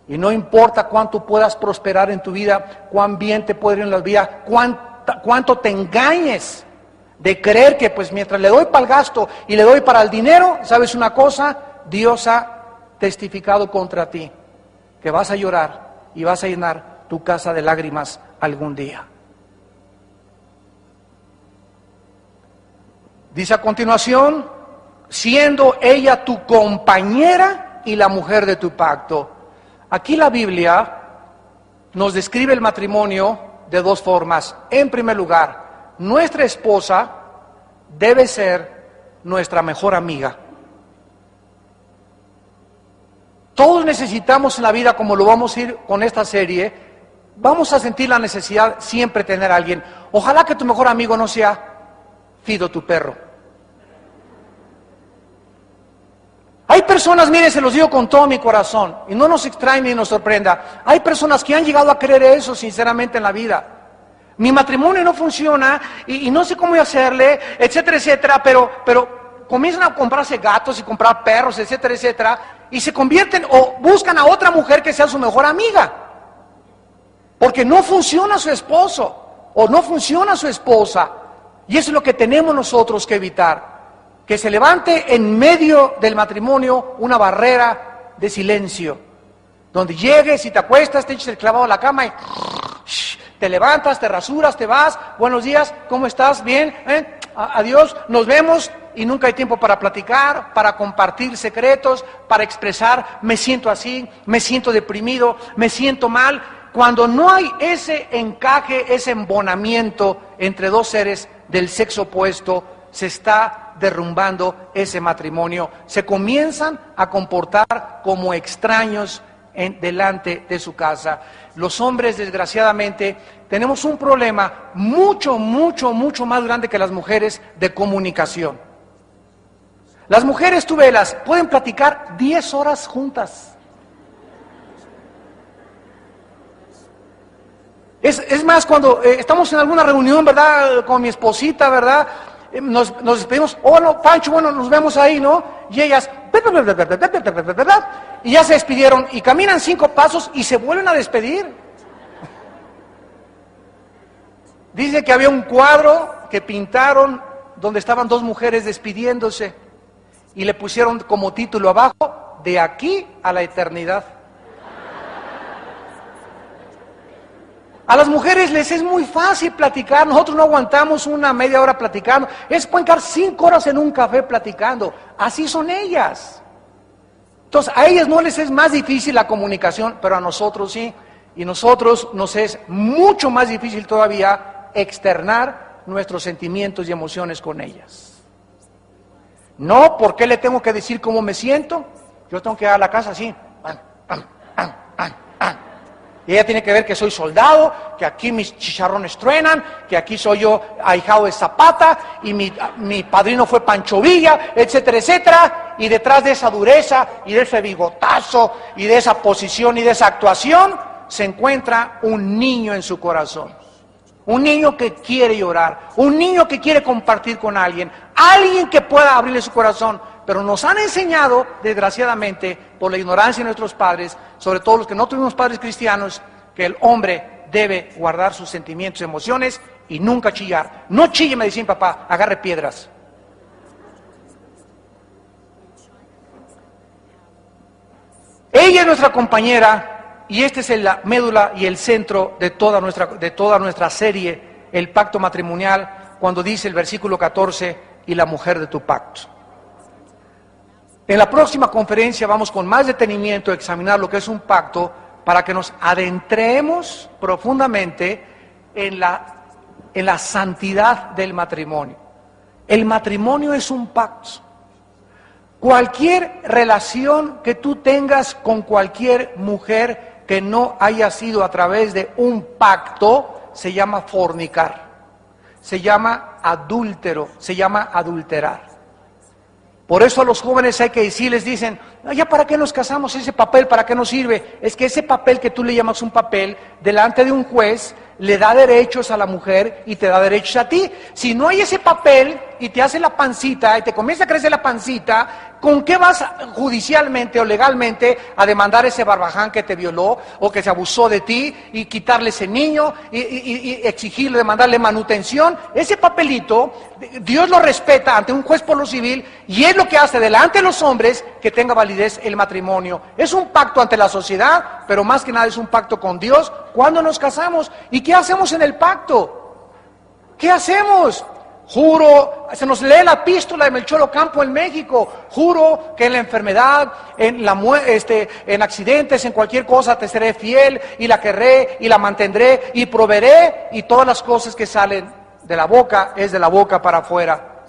Y no importa cuánto puedas prosperar en tu vida, cuán bien te puede ir en la vida, cuánto te engañes de creer que pues mientras le doy para el gasto y le doy para el dinero, ¿sabes una cosa? Dios ha testificado contra ti, que vas a llorar y vas a llenar tu casa de lágrimas algún día. Dice a continuación, siendo ella tu compañera y la mujer de tu pacto. Aquí la Biblia nos describe el matrimonio de 2 formas. En primer lugar, nuestra esposa debe ser nuestra mejor amiga. Todos necesitamos en la vida, como lo vamos a ir con esta serie, vamos a sentir la necesidad siempre de tener a alguien. Ojalá que tu mejor amigo no sea Fido, tu perro. Hay personas, miren, se los digo con todo mi corazón, y no nos extrañe ni nos sorprenda, hay personas que han llegado a creer eso sinceramente en la vida. Mi matrimonio no funciona, y no sé cómo hacerle, etcétera, etcétera, pero comienzan a comprarse gatos y comprar perros, etcétera, etcétera, y se convierten o buscan a otra mujer que sea su mejor amiga, porque no funciona su esposo o no funciona su esposa. Y eso es lo que tenemos nosotros que evitar, que se levante en medio del matrimonio una barrera de silencio, donde llegues y te acuestas, te eches el clavado a la cama y te levantas, te rasuras, te vas, buenos días, ¿cómo estás? Bien, adiós, nos vemos. Y nunca hay tiempo para platicar, para compartir secretos, para expresar, me siento así, me siento deprimido, me siento mal. Cuando no hay ese encaje, ese embonamiento entre 2 seres del sexo opuesto, se está derrumbando ese matrimonio. Se comienzan a comportar como extraños delante de su casa. Los hombres, desgraciadamente, tenemos un problema mucho más grande que las mujeres de comunicación. Las mujeres, tú velas, pueden platicar 10 horas juntas. Es más, cuando estamos en alguna reunión, ¿verdad? Con mi esposita, ¿verdad? Nos despedimos, no, Pancho, bueno, nos vemos ahí, ¿no? Y ellas, ¿verdad? Y ya se despidieron y caminan 5 pasos y se vuelven a despedir. Dice que había un cuadro que pintaron donde estaban 2 mujeres despidiéndose y le pusieron como título abajo, de aquí a la eternidad. A las mujeres les es muy fácil platicar, nosotros no aguantamos una media hora platicando, pueden quedar 5 horas en un café platicando, así son ellas. Entonces a ellas no les es más difícil la comunicación, pero a nosotros sí, y nosotros nos es mucho más difícil todavía externar nuestros sentimientos y emociones con ellas. No, ¿por qué le tengo que decir cómo me siento? Yo tengo que ir a la casa así. Y ella tiene que ver que soy soldado, que aquí mis chicharrones truenan, que aquí soy yo ahijado de Zapata, y mi padrino fue Pancho Villa, etcétera, etcétera. Y detrás de esa dureza, y de ese bigotazo, y de esa posición, y de esa actuación, se encuentra un niño en su corazón. Un niño que quiere llorar, un niño que quiere compartir con alguien que pueda abrirle su corazón. Pero nos han enseñado, desgraciadamente, por la ignorancia de nuestros padres, sobre todo los que no tuvimos padres cristianos, que el hombre debe guardar sus sentimientos y emociones y nunca chillar. No chille, me decía mi papá, agarre piedras. Ella es nuestra compañera y este es la médula y el centro de toda nuestra serie, el pacto matrimonial, cuando dice el versículo 14, y la mujer de tu pacto. En la próxima conferencia vamos con más detenimiento a examinar lo que es un pacto para que nos adentremos profundamente en la santidad del matrimonio. El matrimonio es un pacto. Cualquier relación que tú tengas con cualquier mujer que no haya sido a través de un pacto se llama fornicar, se llama adúltero, se llama adulterar. Por eso a los jóvenes hay que decirles, dicen, ya para qué nos casamos, ese papel para qué nos sirve. Es que ese papel que tú le llamas un papel, delante de un juez, le da derechos a la mujer y te da derechos a ti. Si no hay ese papel y te hace la pancita y te comienza a crecer la pancita, ¿con qué vas judicialmente o legalmente a demandar ese barbaján que te violó o que se abusó de ti y quitarle ese niño y exigirle, demandarle manutención? Ese papelito, Dios lo respeta ante un juez por lo civil y es lo que hace delante de los hombres que tenga validez el matrimonio. Es un pacto ante la sociedad, pero más que nada es un pacto con Dios cuando nos casamos. ¿Y qué hacemos en el pacto? ¿Qué hacemos? Juro, se nos lee la epístola de Melchor Ocampo en México, juro que en la enfermedad, en accidentes, en cualquier cosa te seré fiel y la querré y la mantendré y proveeré, y todas las cosas que salen de la boca es de la boca para afuera.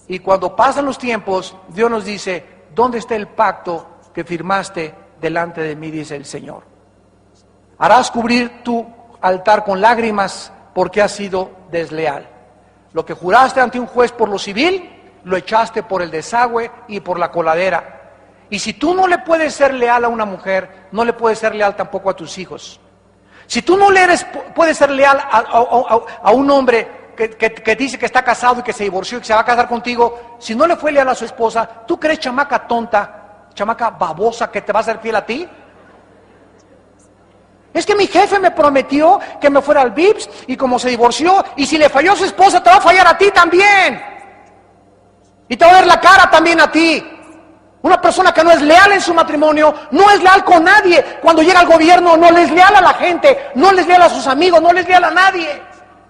Y cuando pasan los tiempos, Dios nos dice, ¿dónde está el pacto que firmaste delante de mí? Dice el Señor. Harás cubrir tu altar con lágrimas porque has sido desleal. Lo que juraste ante un juez por lo civil, lo echaste por el desagüe y por la coladera. Y si tú no le puedes ser leal a una mujer, no le puedes ser leal tampoco a tus hijos. Si tú no puedes ser leal a un hombre que dice que está casado y que se divorció y que se va a casar contigo, si no le fue leal a su esposa, ¿tú crees, chamaca tonta, chamaca babosa, que te va a ser fiel a ti? Es que mi jefe me prometió que me fuera al VIPS y como se divorció, y si le falló a su esposa, te va a fallar a ti también. Y te va a ver la cara también a ti. Una persona que no es leal en su matrimonio, no es leal con nadie. Cuando llega al gobierno, no le es leal a la gente, no le es leal a sus amigos, no le es leal a nadie.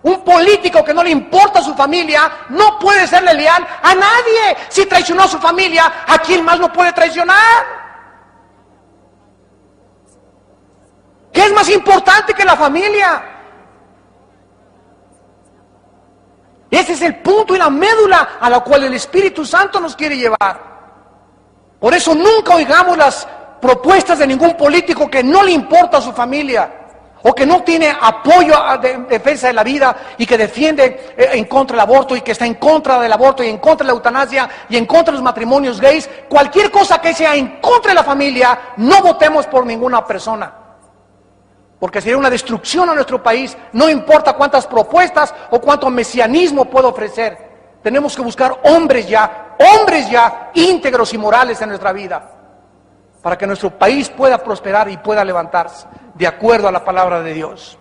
Un político que no le importa a su familia, no puede serle leal a nadie. Si traicionó a su familia, ¿a quién más lo puede traicionar? ¿Qué es más importante que la familia? Ese es el punto y la médula a la cual el Espíritu Santo nos quiere llevar. Por eso nunca oigamos las propuestas de ningún político que no le importa a su familia, o que no tiene apoyo de defensa de la vida y que defiende en contra del aborto y que está en contra del aborto y en contra de la eutanasia y en contra de los matrimonios gays, cualquier cosa que sea en contra de la familia, no votemos por ninguna persona, porque sería una destrucción a nuestro país, no importa cuántas propuestas o cuánto mesianismo pueda ofrecer. Tenemos que buscar hombres ya íntegros y morales en nuestra vida, para que nuestro país pueda prosperar y pueda levantarse de acuerdo a la palabra de Dios.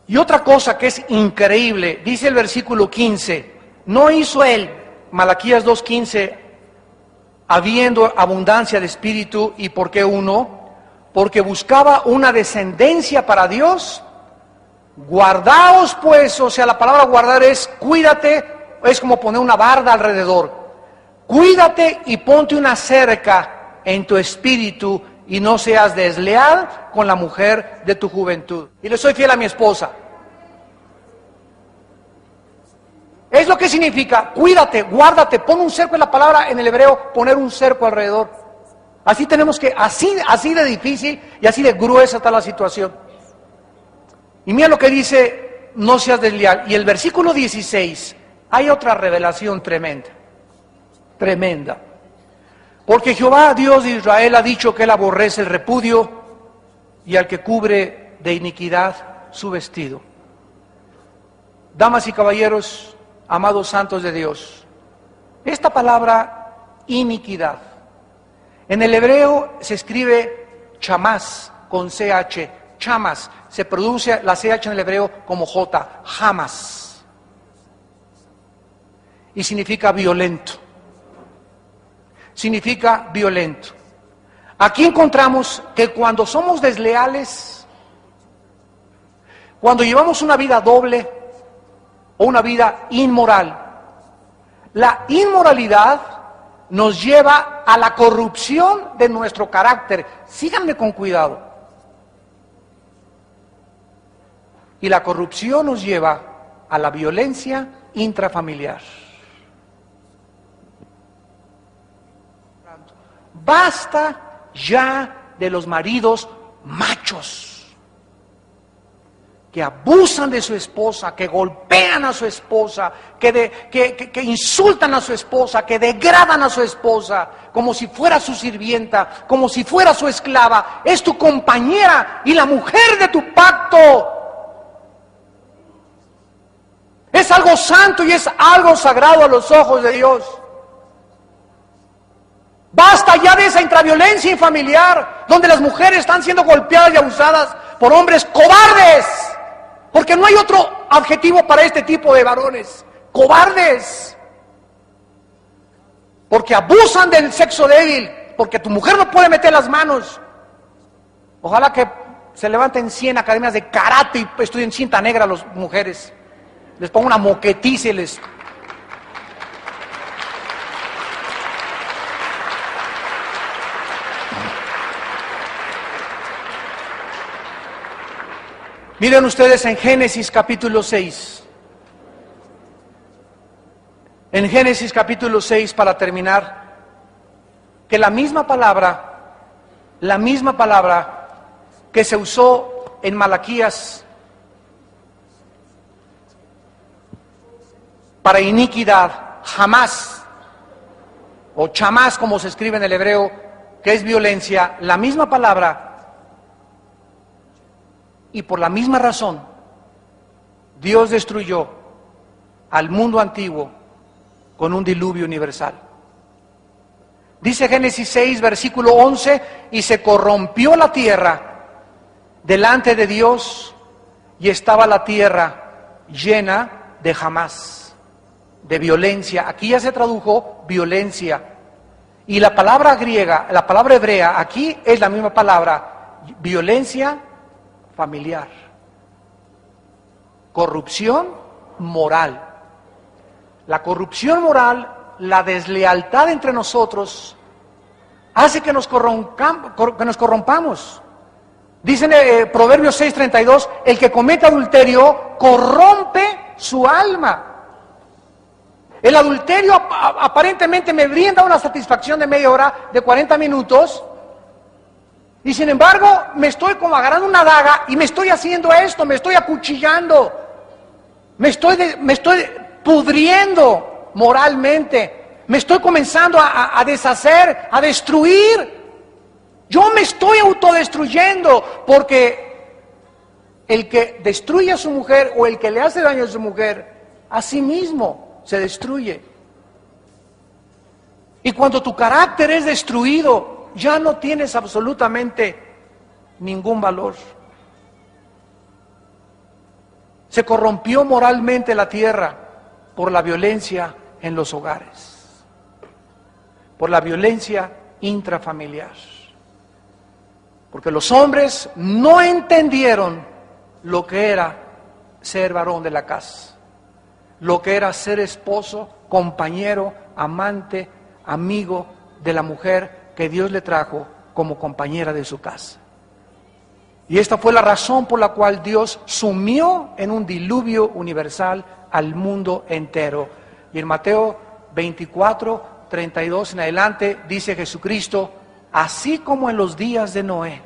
Y otra cosa que es increíble, dice el versículo 15, no hizo él, Malaquías 2:15, habiendo abundancia de espíritu, ¿y por qué uno? Porque buscaba una descendencia para Dios. Guardaos pues, o sea, la palabra guardar es cuídate, es como poner una barda alrededor. Cuídate y ponte una cerca en tu espíritu y no seas desleal con la mujer de tu juventud. Y le soy fiel a mi esposa. Es lo que significa, cuídate, guárdate, pon un cerco, en la palabra en el hebreo, poner un cerco alrededor. Así tenemos que, así de difícil y así de gruesa está la situación. Y mira lo que dice, no seas desleal. Y el versículo 16, hay otra revelación tremenda. Porque Jehová, Dios de Israel, ha dicho que él aborrece el repudio y al que cubre de iniquidad su vestido. Damas y caballeros, amados santos de Dios, esta palabra iniquidad, en el hebreo se escribe chamás con CH, chamas, se produce la CH en el hebreo como J, jamás, y significa violento. Significa violento. Aquí encontramos que cuando somos desleales, cuando llevamos una vida doble o una vida inmoral, la inmoralidad nos lleva a la corrupción de nuestro carácter. Síganme con cuidado. Y la corrupción nos lleva a la violencia intrafamiliar. Basta ya de los maridos machos que abusan de su esposa, que golpean a su esposa, que insultan a su esposa, que degradan a su esposa como si fuera su sirvienta, como si fuera su esclava. Es tu compañera y la mujer de tu pacto. Es algo santo y es algo sagrado a los ojos de Dios. Basta ya de esa intraviolencia infamiliar, donde las mujeres están siendo golpeadas y abusadas por hombres cobardes, porque no hay otro adjetivo para este tipo de varones, cobardes, porque abusan del sexo débil, porque tu mujer no puede meter las manos. Ojalá que se levanten 100 academias de karate y estudien cinta negra a las mujeres, les pongo una moquetiza y les... Miren ustedes en Génesis capítulo 6. En Génesis capítulo 6, para terminar, que la misma palabra que se usó en Malaquías para iniquidad, jamás, o chamás como se escribe en el hebreo, que es violencia, la misma palabra. Y por la misma razón, Dios destruyó al mundo antiguo con un diluvio universal. Dice Génesis 6, versículo 11, y se corrompió la tierra delante de Dios, y estaba la tierra llena de jamás, de violencia. Aquí ya se tradujo violencia. Y la palabra griega, la palabra hebrea, aquí es la misma palabra, violencia familiar, corrupción moral. La corrupción moral, la deslealtad entre nosotros, hace que nos corrompamos. Dicen Proverbios 6:32, el que comete adulterio corrompe su alma. El adulterio aparentemente me brinda una satisfacción de media hora, de 40 minutos, y sin embargo me estoy como agarrando una daga y me estoy haciendo esto, me estoy acuchillando, me estoy pudriendo moralmente, me estoy comenzando a deshacer, a destruir. Yo me estoy autodestruyendo porque el que destruye a su mujer o el que le hace daño a su mujer, a sí mismo se destruye. Y cuando tu carácter es destruido, ya no tienes absolutamente ningún valor. Se corrompió moralmente la tierra por la violencia en los hogares, por la violencia intrafamiliar. Porque los hombres no entendieron lo que era ser varón de la casa, lo que era ser esposo, compañero, amante, amigo de la mujer que Dios le trajo como compañera de su casa. Y esta fue la razón por la cual Dios sumió en un diluvio universal al mundo entero. Y en Mateo 24, 32 en adelante dice Jesucristo: así como en los días de Noé.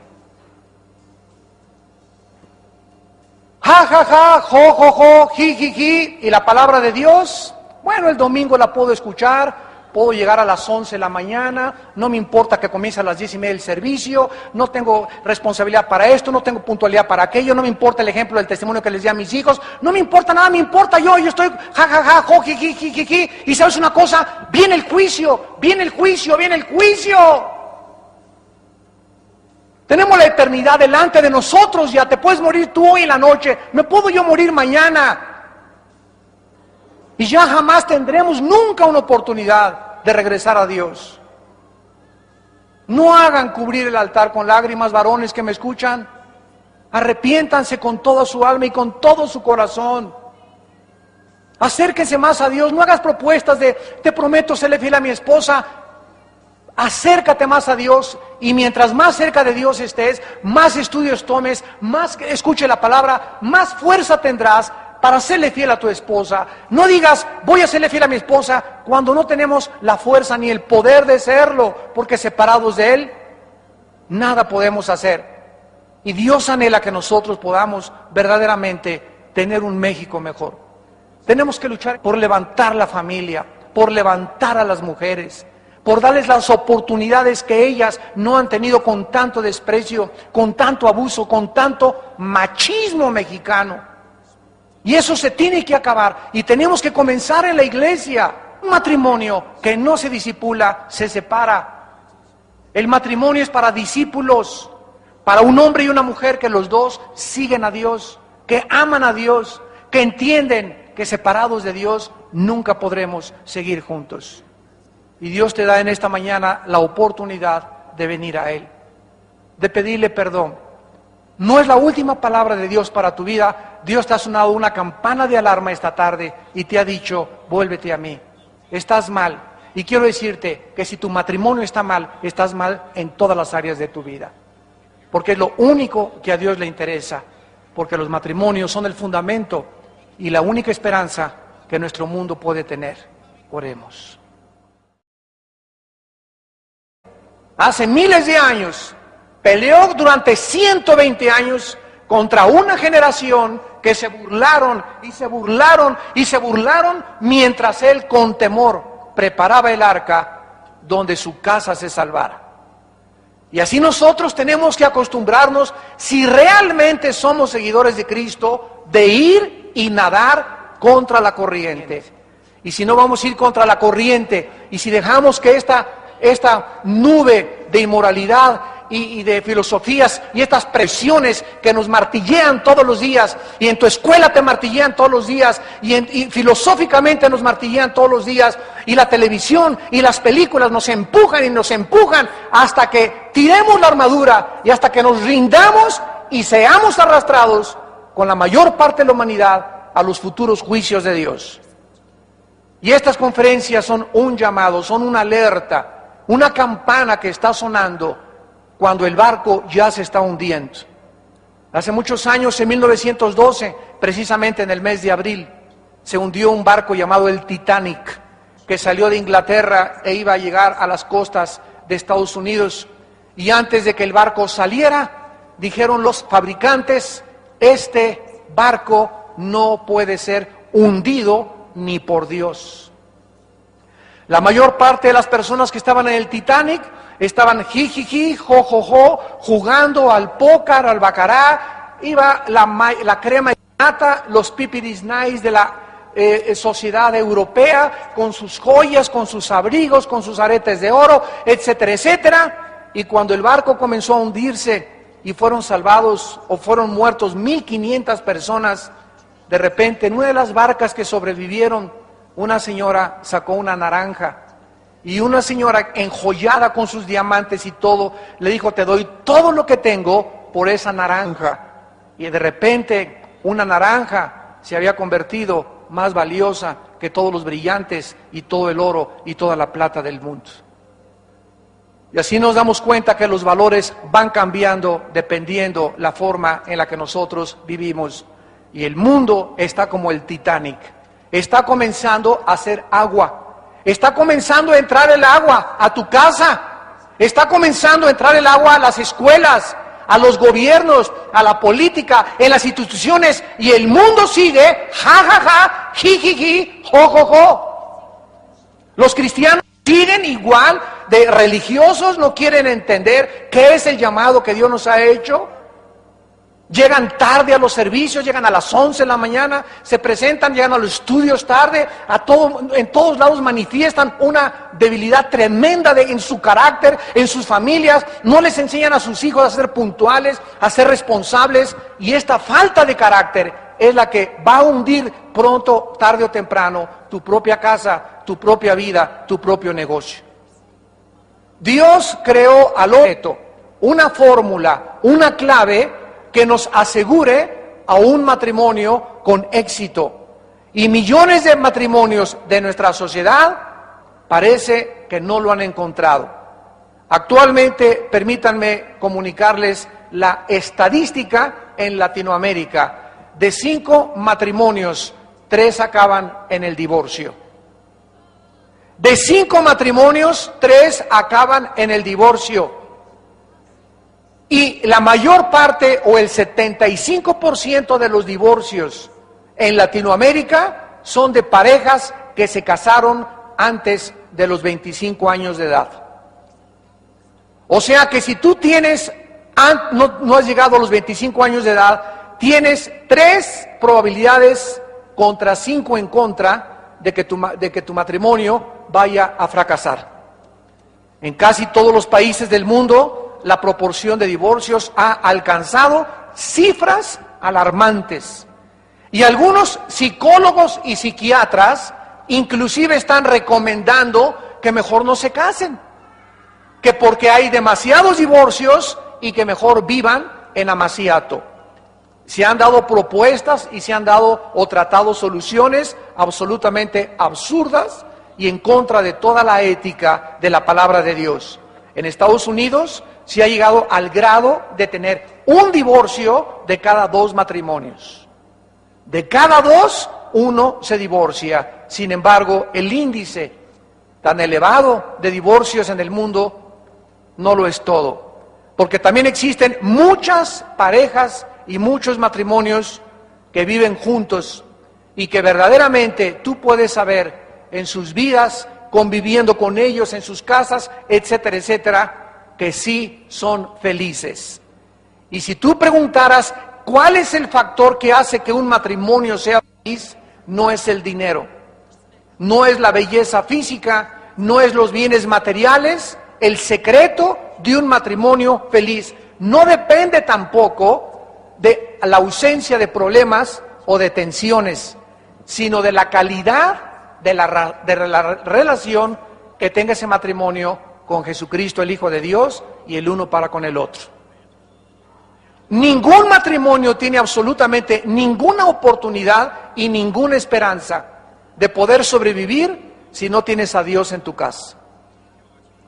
Ja, ja, ja, jo, jo, jo, ji, ji, ji. Y la palabra de Dios, bueno, el domingo la puedo escuchar, puedo llegar a las 11 de la mañana, no me importa que comience a las 10:30 el servicio, no tengo responsabilidad para esto, no tengo puntualidad para aquello, no me importa el ejemplo del testimonio que les di a mis hijos, no me importa nada, me importa yo estoy ja, ja, ja, jo, ji, ji, ji, ji, ji. Y sabes una cosa, viene el juicio, viene el juicio, viene el juicio. Tenemos la eternidad delante de nosotros ya, te puedes morir tú hoy en la noche, me puedo yo morir mañana. Y ya jamás tendremos nunca una oportunidad de regresar a Dios. No hagan cubrir el altar con lágrimas, varones que me escuchan. Arrepiéntanse con toda su alma y con todo su corazón. Acérquense más a Dios, no hagas propuestas de te prometo serle fiel a mi esposa. Acércate más a Dios y mientras más cerca de Dios estés, más estudios tomes, más escuche la palabra, más fuerza tendrás para serle fiel a tu esposa. No digas, voy a serle fiel a mi esposa, cuando no tenemos la fuerza ni el poder de serlo, porque separados de Él, nada podemos hacer. Y Dios anhela que nosotros podamos verdaderamente tener un México mejor. Tenemos que luchar por levantar la familia, por levantar a las mujeres, por darles las oportunidades que ellas no han tenido con tanto desprecio, con tanto abuso, con tanto machismo mexicano. Y eso se tiene que acabar y tenemos que comenzar en la iglesia. Un matrimonio que no se disipula, se separa. El matrimonio es para discípulos, para un hombre y una mujer que los dos siguen a Dios, que aman a Dios, que entienden que separados de Dios nunca podremos seguir juntos. Y Dios te da en esta mañana la oportunidad de venir a Él, de pedirle perdón. No es la última palabra de Dios para tu vida. Dios te ha sonado una campana de alarma esta tarde y te ha dicho, vuélvete a mí. Estás mal. Y quiero decirte que si tu matrimonio está mal, estás mal en todas las áreas de tu vida. Porque es lo único que a Dios le interesa. Porque los matrimonios son el fundamento y la única esperanza que nuestro mundo puede tener. Oremos. Hace miles de años, peleó durante 120 años contra una generación que se burlaron y se burlaron y se burlaron mientras él con temor preparaba el arca donde su casa se salvara. Y así nosotros tenemos que acostumbrarnos, si realmente somos seguidores de Cristo, de ir y nadar contra la corriente. Y si no vamos a ir contra la corriente, y si dejamos que esta nube de inmoralidad y de filosofías y estas presiones que nos martillean todos los días, y en tu escuela te martillean todos los días, y filosóficamente nos martillean todos los días, y la televisión y las películas nos empujan y nos empujan hasta que tiremos la armadura y hasta que nos rindamos y seamos arrastrados con la mayor parte de la humanidad a los futuros juicios de Dios. Y estas conferencias son un llamado, son una alerta, una campana que está sonando cuando el barco ya se está hundiendo. Hace muchos años, en 1912, precisamente en el mes de abril, se hundió un barco llamado el Titanic, que salió de Inglaterra e iba a llegar a las costas de Estados Unidos. Y antes de que el barco saliera, dijeron los fabricantes: este barco no puede ser hundido ni por Dios. La mayor parte de las personas que estaban en el Titanic estaban jijiji, jojojo, jugando al póker, al bacará. Iba la crema y nata, los pipiris nice de la sociedad europea, con sus joyas, con sus abrigos, con sus aretes de oro, etcétera, etcétera. Y cuando el barco comenzó a hundirse y fueron salvados o fueron muertos 1,500 personas, de repente en una de las barcas que sobrevivieron, una señora sacó una naranja, y una señora enjollada con sus diamantes y todo, le dijo: te doy todo lo que tengo por esa naranja. Y de repente una naranja se había convertido más valiosa que todos los brillantes y todo el oro y toda la plata del mundo. Y así nos damos cuenta que los valores van cambiando dependiendo la forma en la que nosotros vivimos. Y el mundo está como el Titanic, está comenzando a hacer agua, está comenzando a entrar el agua a tu casa, está comenzando a entrar el agua a las escuelas, a los gobiernos, a la política, en las instituciones, y el mundo sigue, ja, ja, ja, ji, ji, ji, jo, jo, jo. Los cristianos siguen igual de religiosos, no quieren entender qué es el llamado que Dios nos ha hecho. Llegan tarde a los servicios, llegan a las 11 de la mañana, se presentan, llegan a los estudios tarde, en todos lados manifiestan una debilidad tremenda en su carácter, en sus familias. No les enseñan a sus hijos a ser puntuales, a ser responsables, y esta falta de carácter es la que va a hundir pronto, tarde o temprano, tu propia casa, tu propia vida, tu propio negocio. Dios creó al hombre una fórmula, una clave que nos asegure a un matrimonio con éxito. Y millones de matrimonios de nuestra sociedad parece que no lo han encontrado. Actualmente, permítanme comunicarles la estadística en Latinoamérica. De 5 matrimonios, 3 acaban en el divorcio. De 5 matrimonios, 3 acaban en el divorcio. Y la mayor parte, o el 75% de los divorcios en Latinoamérica son de parejas que se casaron antes de los 25 años de edad. O sea que si tú no has llegado a los 25 años de edad, tienes 3 probabilidades contra 5 en contra de que tu matrimonio vaya a fracasar. En casi todos los países del mundo, la proporción de divorcios ha alcanzado cifras alarmantes. Y algunos psicólogos y psiquiatras inclusive están recomendando que mejor no se casen, que porque hay demasiados divorcios y que mejor vivan en amaciato. Se han dado propuestas y se han dado o tratado soluciones absolutamente absurdas y en contra de toda la ética de la palabra de Dios. En Estados Unidos se ha llegado al grado de tener un divorcio de cada 2 matrimonios. De cada 2, 1 se divorcia. Sin embargo, el índice tan elevado de divorcios en el mundo no lo es todo. Porque también existen muchas parejas y muchos matrimonios que viven juntos y que verdaderamente tú puedes saber en sus vidas, conviviendo con ellos en sus casas, etcétera, etcétera, que sí son felices. Y si tú preguntaras cuál es el factor que hace que un matrimonio sea feliz, no es el dinero, no es la belleza física, no es los bienes materiales. El secreto de un matrimonio feliz no depende tampoco de la ausencia de problemas o de tensiones, sino de la calidad de la relación que tenga ese matrimonio con Jesucristo, el Hijo de Dios, y el uno para con el otro. Ningún matrimonio tiene absolutamente ninguna oportunidad y ninguna esperanza de poder sobrevivir si no tienes a Dios en tu casa.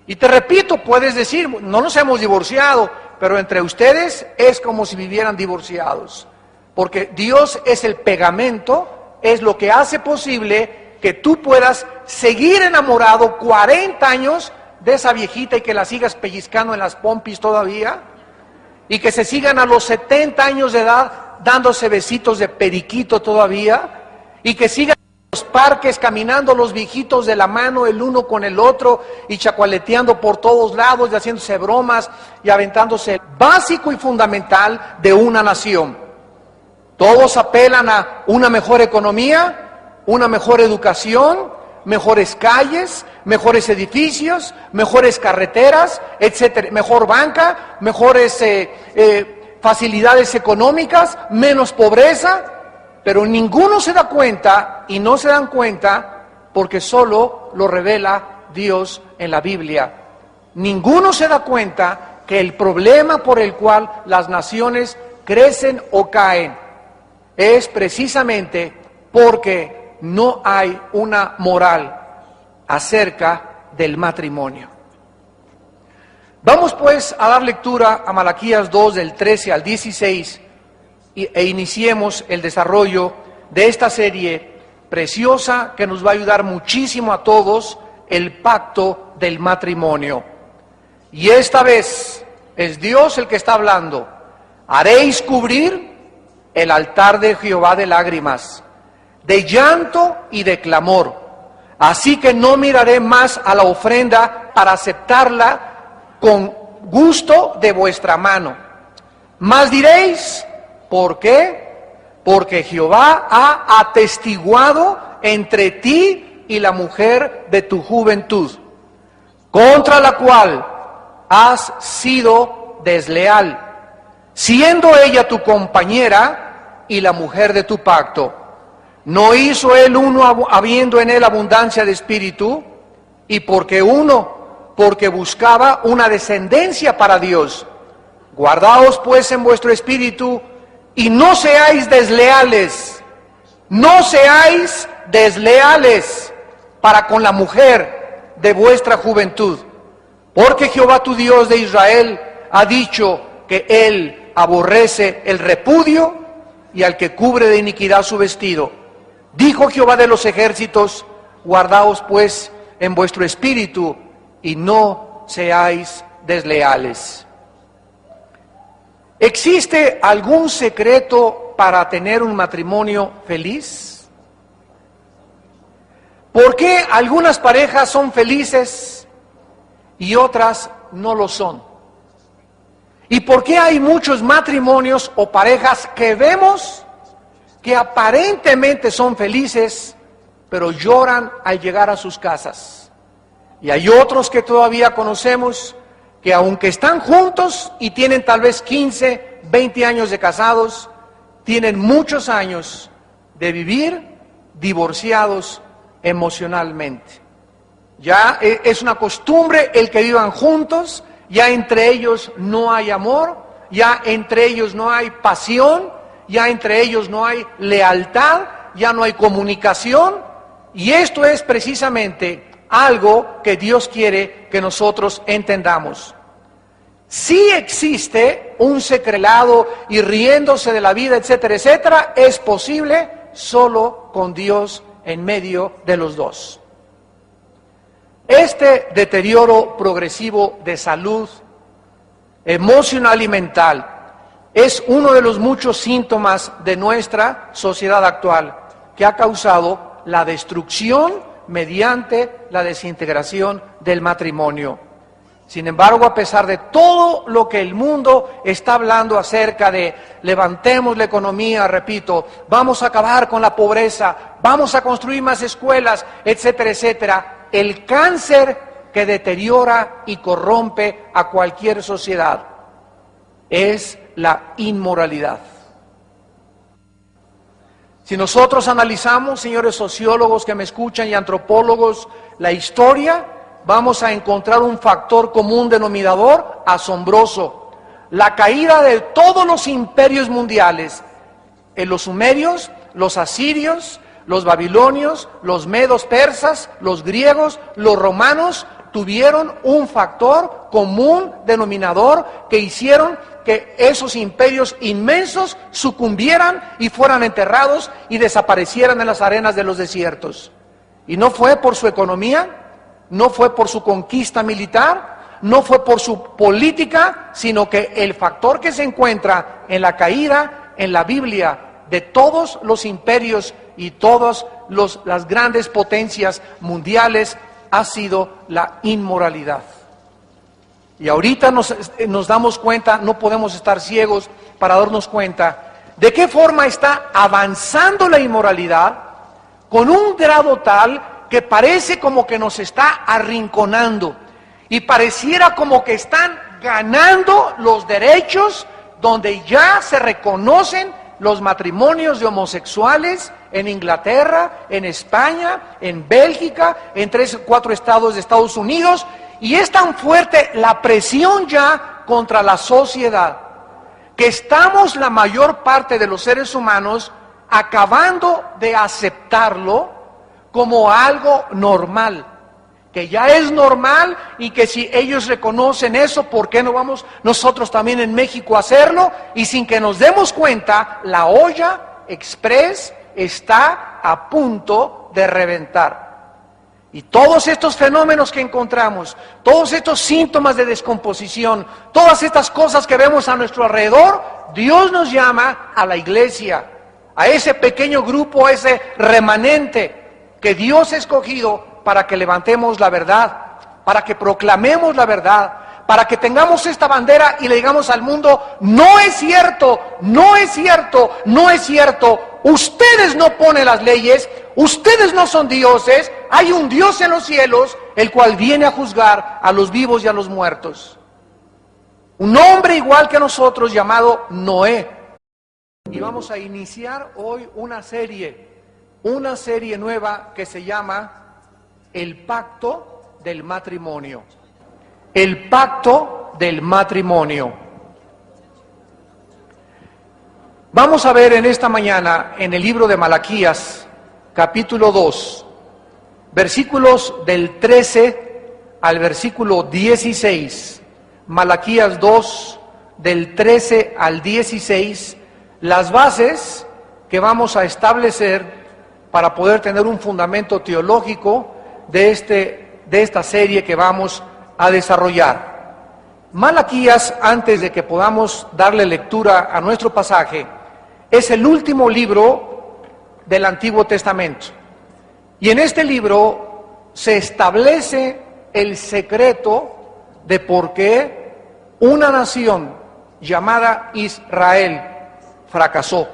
Y te repito, puedes decir, no nos hemos divorciado, pero entre ustedes es como si vivieran divorciados, porque Dios es el pegamento es lo que hace posible que tú puedas seguir enamorado 40 años de esa viejita y que la sigas pellizcando en las pompis todavía, y que se sigan a los 70 años de edad dándose besitos de periquito todavía, y que sigan en los parques caminando los viejitos de la mano el uno con el otro y chacualeteando por todos lados y haciéndose bromas y aventándose el básico y fundamental de una nación. Todos apelan a una mejor economía, una mejor educación, mejores calles, mejores edificios, mejores carreteras, etcétera, mejor banca, mejores facilidades económicas, menos pobreza, pero ninguno se da cuenta y no se dan cuenta porque solo lo revela Dios en la Biblia. Ninguno se da cuenta que el problema por el cual las naciones crecen o caen es precisamente porque no hay una moral acerca del matrimonio. Vamos pues a dar lectura a Malaquías 2 del 13 al 16 e iniciemos el desarrollo de esta serie preciosa que nos va a ayudar muchísimo a todos, el pacto del matrimonio. Y esta vez es Dios el que está hablando. Haréis cubrir el altar de Jehová de lágrimas, de llanto y de clamor. Así que no miraré más a la ofrenda para aceptarla con gusto de vuestra mano. Mas diréis, ¿por qué? Porque Jehová ha atestiguado entre ti y la mujer de tu juventud, contra la cual has sido desleal, siendo ella tu compañera y la mujer de tu pacto. ¿No hizo él uno habiendo en él abundancia de espíritu? Y porque buscaba una descendencia para Dios. Guardaos pues en vuestro espíritu y no seáis desleales. No seáis desleales para con la mujer de vuestra juventud. Porque Jehová tu Dios de Israel ha dicho que él aborrece el repudio y al que cubre de iniquidad su vestido. Dijo Jehová de los ejércitos, guardaos pues en vuestro espíritu y no seáis desleales. ¿Existe algún secreto para tener un matrimonio feliz? ¿Por qué algunas parejas son felices y otras no lo son? ¿Y por qué hay muchos matrimonios o parejas que vemos que aparentemente son felices, pero lloran al llegar a sus casas? Y hay otros que todavía conocemos que aunque están juntos y tienen tal vez 15, 20 años de casados, tienen muchos años de vivir divorciados emocionalmente. Ya es una costumbre el que vivan juntos, ya entre ellos no hay amor, ya entre ellos no hay pasión, ya entre ellos no hay lealtad, ya no hay comunicación, y esto es precisamente algo que Dios quiere que nosotros entendamos. Si existe un secrelado y riéndose de la vida, etcétera, etcétera, es posible solo con Dios en medio de los dos. Este deterioro progresivo de salud emocional y mental es uno de los muchos síntomas de nuestra sociedad actual que ha causado la destrucción mediante la desintegración del matrimonio. Sin embargo, a pesar de todo lo que el mundo está hablando acerca de levantemos la economía, repito, vamos a acabar con la pobreza, vamos a construir más escuelas, etcétera, etcétera, el cáncer que deteriora y corrompe a cualquier sociedad es la inmoralidad. Si nosotros analizamos, señores sociólogos que me escuchan y antropólogos, la historia, vamos a encontrar un factor común denominador asombroso. La caída de todos los imperios mundiales, los sumerios, los asirios, los babilonios, los medos persas, los griegos, los romanos, tuvieron un factor común denominador que hicieron que esos imperios inmensos sucumbieran y fueran enterrados y desaparecieran en las arenas de los desiertos. Y no fue por su economía, no fue por su conquista militar, no fue por su política, sino que el factor que se encuentra en la caída en la Biblia de todos los imperios y todas las grandes potencias mundiales ha sido la inmoralidad. Y ahorita nos damos cuenta, no podemos estar ciegos para darnos cuenta de qué forma está avanzando la inmoralidad con un grado tal que parece como que nos está arrinconando y pareciera como que están ganando los derechos donde ya se reconocen los matrimonios de homosexuales en Inglaterra, en España, en Bélgica, en 3 o 4 estados de Estados Unidos. Y es tan fuerte la presión ya contra la sociedad, que estamos la mayor parte de los seres humanos acabando de aceptarlo como algo normal, que ya es normal y que si ellos reconocen eso, ¿por qué no vamos nosotros también en México a hacerlo? Y sin que nos demos cuenta, la olla express está a punto de reventar. Y todos estos fenómenos que encontramos, todos estos síntomas de descomposición, todas estas cosas que vemos a nuestro alrededor, Dios nos llama a la iglesia, a ese pequeño grupo, a ese remanente que Dios ha escogido para que levantemos la verdad, para que proclamemos la verdad, para que tengamos esta bandera y le digamos al mundo: no es cierto, no es cierto, no es cierto, ustedes no ponen las leyes, ustedes no son dioses, hay un Dios en los cielos, el cual viene a juzgar a los vivos y a los muertos. Un hombre igual que nosotros llamado Noé. Y vamos a iniciar hoy una serie nueva que se llama El Pacto del Matrimonio. El Pacto del Matrimonio. Vamos a ver en esta mañana en el libro de Malaquías, capítulo 2, versículos del 13 al versículo 16. Malaquías 2, del 13 al 16, las bases que vamos a establecer para poder tener un fundamento teológico de esta serie que vamos a desarrollar. Malaquías, antes de que podamos darle lectura a nuestro pasaje, es el último libro del Antiguo Testamento. Y en este libro se establece el secreto de por qué una nación llamada Israel fracasó.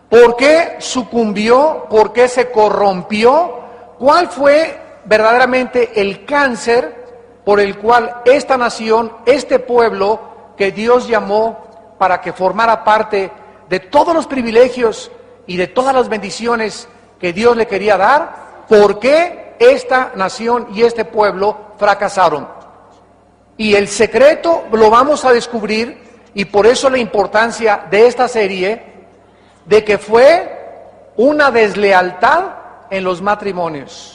¿Por qué sucumbió? ¿Por qué se corrompió? ¿Cuál fue verdaderamente el cáncer por el cual esta nación, este pueblo que Dios llamó para que formara parte de todos los privilegios y de todas las bendiciones que Dios le quería dar, por qué esta nación y este pueblo fracasaron? Y el secreto lo vamos a descubrir, y por eso la importancia de esta serie, de que fue una deslealtad en los matrimonios.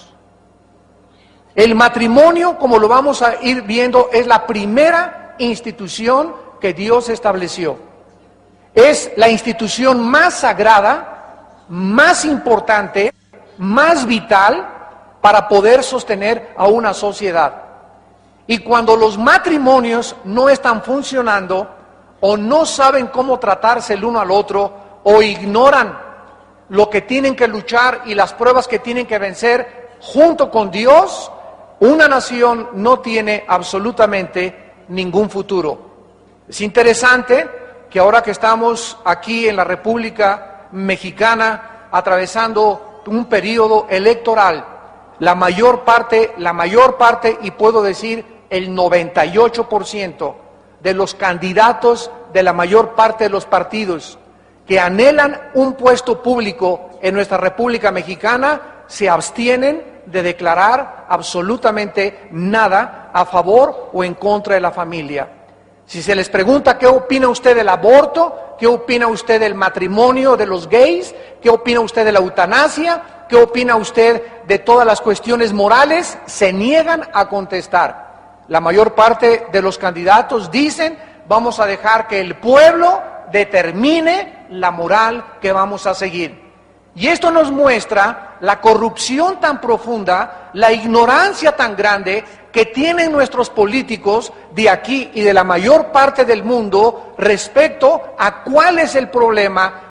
El matrimonio, como lo vamos a ir viendo, es la primera institución que Dios estableció. Es la institución más sagrada, más importante, más vital para poder sostener a una sociedad. Y cuando los matrimonios no están funcionando, o no saben cómo tratarse el uno al otro, o ignoran lo que tienen que luchar y las pruebas que tienen que vencer junto con Dios, una nación no tiene absolutamente ningún futuro. Es interesante que ahora que estamos aquí en la República Mexicana atravesando un periodo electoral, la mayor parte, y puedo decir el 98% de los candidatos de la mayor parte de los partidos que anhelan un puesto público en nuestra República Mexicana se abstienen de declarar absolutamente nada a favor o en contra de la familia. Si se les pregunta qué opina usted del aborto, qué opina usted del matrimonio de los gays, qué opina usted de la eutanasia, qué opina usted de todas las cuestiones morales, se niegan a contestar. La mayor parte de los candidatos dicen, vamos a dejar que el pueblo determine la moral que vamos a seguir. Y esto nos muestra la corrupción tan profunda, la ignorancia tan grande que tienen nuestros políticos de aquí y de la mayor parte del mundo respecto a cuál es el problema